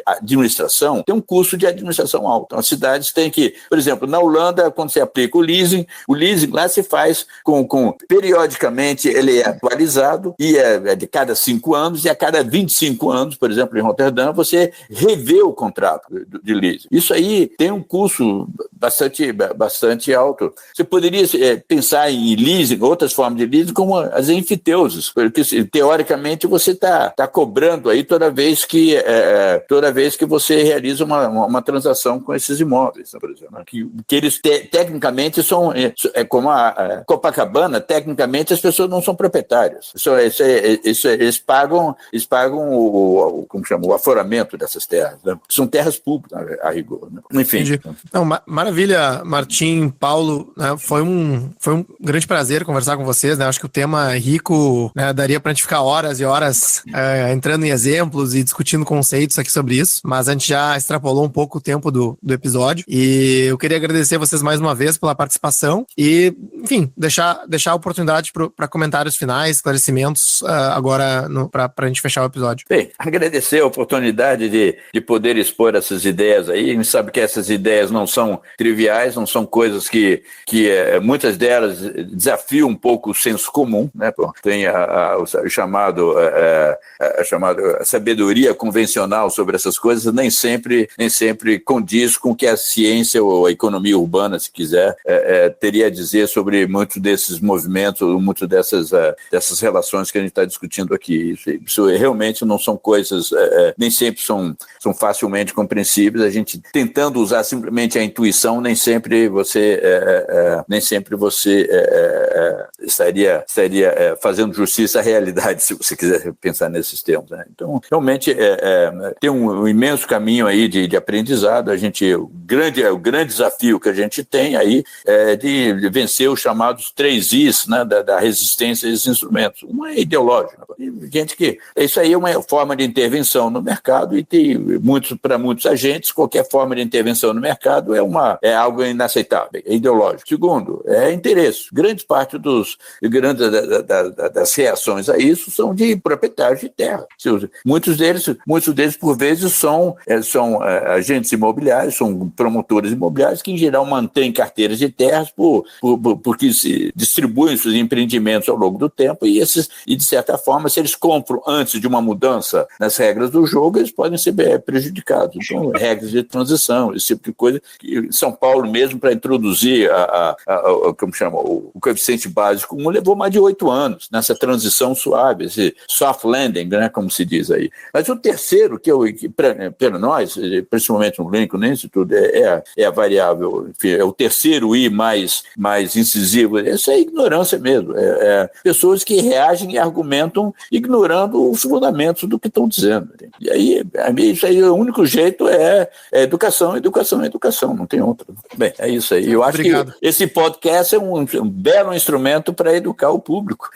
administração, tem um custo de administração alto. Então, as cidades têm que, por exemplo, na Holanda, quando você aplica o leasing lá se faz periodicamente ele é atualizado e é de cada 5 anos, e a cada 25 anos, por exemplo, em Roterdã, você revê o contrato de leasing. Isso aí tem um custo bastante alto. Você poderia pensar em leasing, outras formas de leasing, como as enfiteuses, porque teoricamente você está cobrando aí toda vez que você realiza uma transação com esses imóveis, por exemplo, que eles tecnicamente são, como a Copacabana, tecnicamente as pessoas não são proprietárias. Eles pagam o aforamento dessas terras, né? São terras públicas, a rigor, né? Enfim. Não, maravilha, Martim, Paulo, né? Foi um grande prazer conversar com vocês, né? Acho que o tema é rico, né? Daria pra gente ficar horas e horas entrando em exemplos e discutindo conceitos aqui sobre isso, mas a gente já extrapolou um pouco o tempo do episódio, e eu queria agradecer vocês mais uma vez pela participação e, enfim, deixar a oportunidade para comentários finais, esclarecimentos agora para a gente fechar o episódio. Bem, agradecer a oportunidade de poder expor essas ideias aí. A gente sabe que essas ideias não são triviais, não são coisas que muitas delas desafiam um pouco o senso comum, né? Tem a chamada sabedoria convencional sobre essas coisas, nem sempre condiz com o que a ciência ou a economia urbana, se quiser, teria a dizer sobre muitos desses movimentos, muito dessas relações que a gente está discutindo aqui. Isso realmente não são coisas, nem sempre são facilmente compreensíveis. A gente tentando usar simplesmente a intuição, nem sempre você estaria fazendo justiça à realidade, se você quiser pensar nesses termos, né? Então, realmente, tem um imenso caminho aí de aprendizado. O grande desafio que a gente tem aí é de vencer os chamados 3 Is, né, da resistência a esses instrumentos. Uma é ideológica. Isso aí é uma forma de intervenção no mercado, e para muitos agentes, qualquer forma de intervenção no mercado é algo inaceitável, é ideológico. Segundo, é interesse. Grande parte das reações a isso são de proprietários de terra. Muitos deles, por vezes, são agentes imobiliários, são promotores imobiliários que, em geral, mantêm carteiras de terras porque se distribuem seus empreendimentos ao longo do tempo, e de certa forma, se eles compram antes de uma mudança nas regras do jogo, eles podem ser prejudicados. Então, regras de transição, esse tipo de coisa. Em São Paulo mesmo, para introduzir o coeficiente básico 1, levou mais de 8 anos nessa transição suave, esse soft landing, né, como se diz aí. Mas o terceiro, que para nós, principalmente no Lincoln Institute, é a variável, enfim, é o terceiro I mais incisivo. Isso é ignorância mesmo. Pessoas que reagem e argumentam ignorando os fundamentos do que estão dizendo. E aí, isso aí, o único jeito é educação, não tem outra. Bem, é isso aí. Eu acho que esse podcast é um belo instrumento para educar o público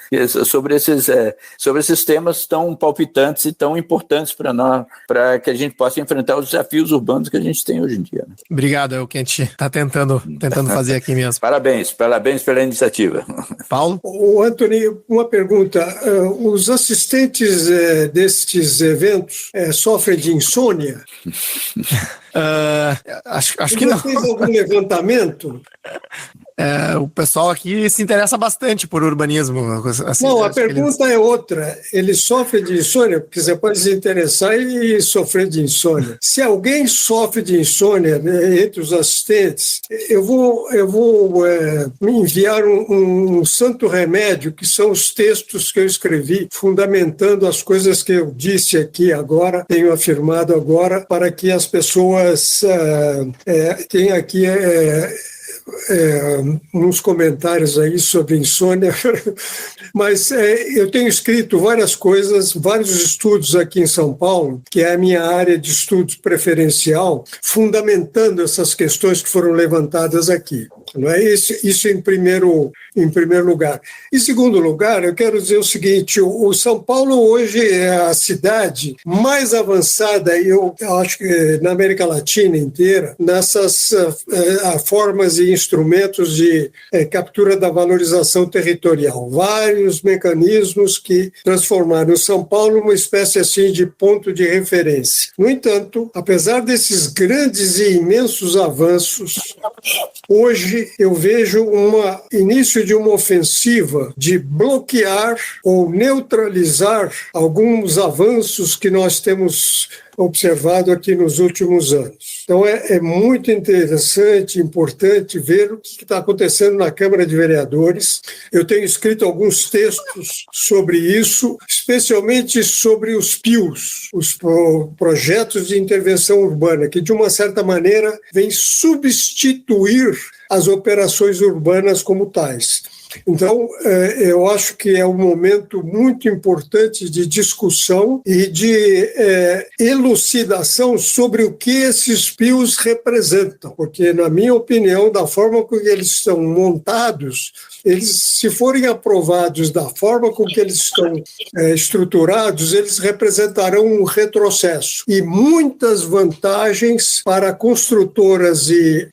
sobre esses temas tão palpitantes e tão importantes para nós, para que a gente possa enfrentar os desafios urbanos que a gente tem hoje em dia, né? Obrigado, é o que a gente está tentando fazer aqui mesmo. Parabéns pela iniciativa. Paulo? Anthony, uma pergunta. Os assistentes destes eventos sofrem de insônia? Acho que não. Você fez algum levantamento? O pessoal aqui se interessa bastante por urbanismo. Assim, não, a pergunta é outra. Ele sofre de insônia? Porque você pode se interessar e sofrer de insônia. Se alguém sofre de insônia, né, entre os assistentes, eu vou me enviar um santo remédio, que são os textos que eu escrevi, fundamentando as coisas que eu disse aqui agora, tenho afirmado agora, para que as pessoas tenham aqui uns comentários aí sobre insônia, mas eu tenho escrito várias coisas, vários estudos aqui em São Paulo, que é a minha área de estudos preferencial, fundamentando essas questões que foram levantadas aqui. Não é isso em primeiro lugar. Em segundo lugar, eu quero dizer o seguinte: o São Paulo hoje é a cidade mais avançada, eu acho que na América Latina inteira, nessas formas e instrumentos de captura da valorização territorial. Vários mecanismos que transformaram o São Paulo numa espécie assim de ponto de referência. No entanto, apesar desses grandes e imensos avanços, hoje hoje eu vejo início de uma ofensiva de bloquear ou neutralizar alguns avanços que nós temos observado aqui nos últimos anos. Então é muito interessante, importante ver o que está acontecendo na Câmara de Vereadores. Eu tenho escrito alguns textos sobre isso, especialmente sobre os PIUs, os projetos de intervenção urbana, que de uma certa maneira vêm substituir as operações urbanas como tais. Então, eu acho que é um momento muito importante de discussão e de elucidação sobre o que esses PIUs representam, porque, na minha opinião, da forma como eles estão montados, eles, se forem aprovados da forma com que eles estão estruturados, eles representarão um retrocesso e muitas vantagens para construtoras e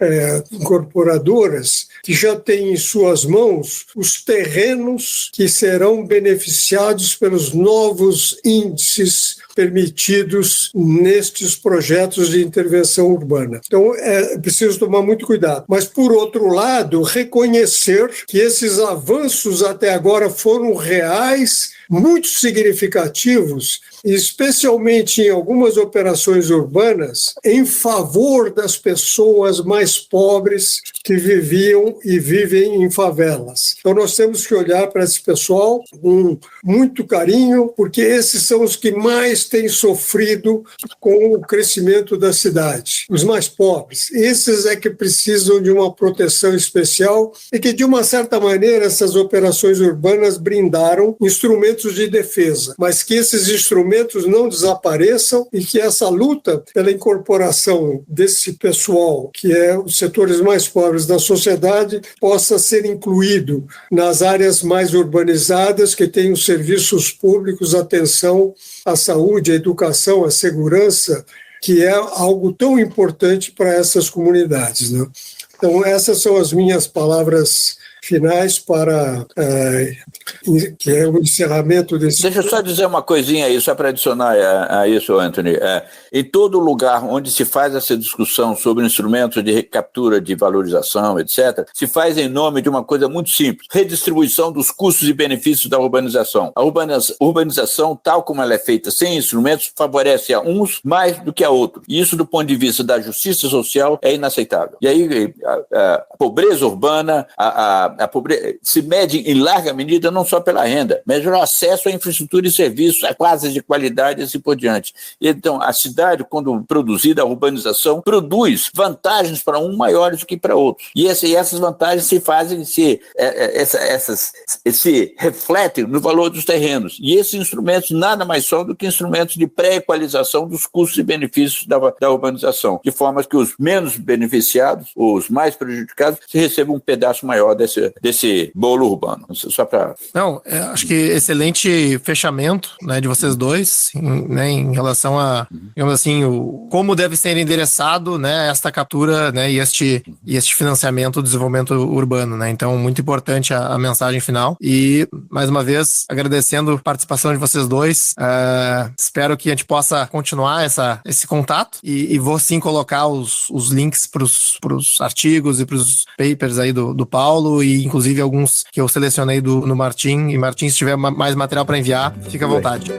incorporadoras que já têm em suas mãos os terrenos que serão beneficiados pelos novos índices permitidos nestes projetos de intervenção urbana. Então, é preciso tomar muito cuidado. Mas, por outro lado, reconhecer que esses avanços até agora foram reais, muito significativos, especialmente em algumas operações urbanas, em favor das pessoas mais pobres que viviam e vivem em favelas. Então nós temos que olhar para esse pessoal com muito carinho, porque esses são os que mais têm sofrido com o crescimento da cidade, os mais pobres. Esses é que precisam de uma proteção especial e que, de uma certa maneira, essas operações urbanas brindaram instrumentos de defesa, mas que esses instrumentos não desapareçam e que essa luta pela incorporação desse pessoal, que é os setores mais pobres da sociedade, possa ser incluído nas áreas mais urbanizadas, que têm os serviços públicos, atenção à saúde, à educação, à segurança, que é algo tão importante para essas comunidades, né? Então, essas são as minhas palavras finais para que é o encerramento desse... Deixa eu só dizer uma coisinha aí, só para adicionar a isso, Anthony. Em todo lugar onde se faz essa discussão sobre instrumentos de recaptura, de valorização, etc., se faz em nome de uma coisa muito simples: redistribuição dos custos e benefícios da urbanização. A urbanização, tal como ela é feita sem instrumentos, favorece a uns mais do que a outros. E isso, do ponto de vista da justiça social, é inaceitável. E aí a pobreza urbana, a pobreza se mede em larga medida não só pela renda, mas pelo acesso à infraestrutura e serviços, a classes de qualidade e assim por diante. Então, a cidade, quando produzida, a urbanização, produz vantagens para um maiores do que para outros. E essas vantagens se fazem, se refletem no valor dos terrenos. E esses instrumentos nada mais são do que instrumentos de pré-equalização dos custos e benefícios da urbanização, de forma que os menos beneficiados, os mais prejudicados, se recebam um pedaço maior desse bolo urbano. Só para... Não, acho que excelente fechamento, né, de vocês dois, em relação a, digamos assim, como deve ser endereçado, né, esta captura, né, e este financiamento do desenvolvimento urbano, né? Então, muito importante a mensagem final. E, mais uma vez, agradecendo a participação de vocês dois. Espero que a gente possa continuar esse contato e vou sim colocar os links para os artigos e para os papers aí do Paulo, e inclusive alguns que eu selecionei no Martim. E Martim, se tiver mais material para enviar, fica à vontade.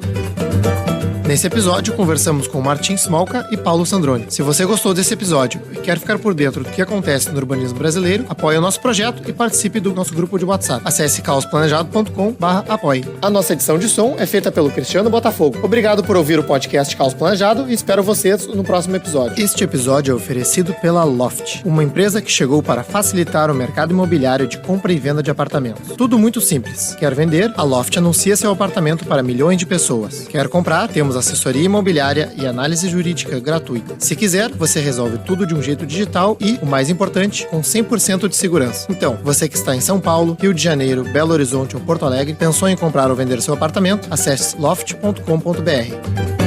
Nesse episódio, conversamos com Martin Smolka e Paulo Sandroni. Se você gostou desse episódio e quer ficar por dentro do que acontece no urbanismo brasileiro, apoie o nosso projeto e participe do nosso grupo de WhatsApp. Acesse caosplanejado.com/apoie. A nossa edição de som é feita pelo Cristiano Botafogo. Obrigado por ouvir o podcast Caos Planejado e espero vocês no próximo episódio. Este episódio é oferecido pela Loft, uma empresa que chegou para facilitar o mercado imobiliário de compra e venda de apartamentos. Tudo muito simples. Quer vender? A Loft anuncia seu apartamento para milhões de pessoas. Quer comprar? Temos assessoria imobiliária e análise jurídica gratuita. Se quiser, você resolve tudo de um jeito digital e, o mais importante, com 100% de segurança. Então, você que está em São Paulo, Rio de Janeiro, Belo Horizonte ou Porto Alegre, pensou em comprar ou vender seu apartamento? Acesse loft.com.br.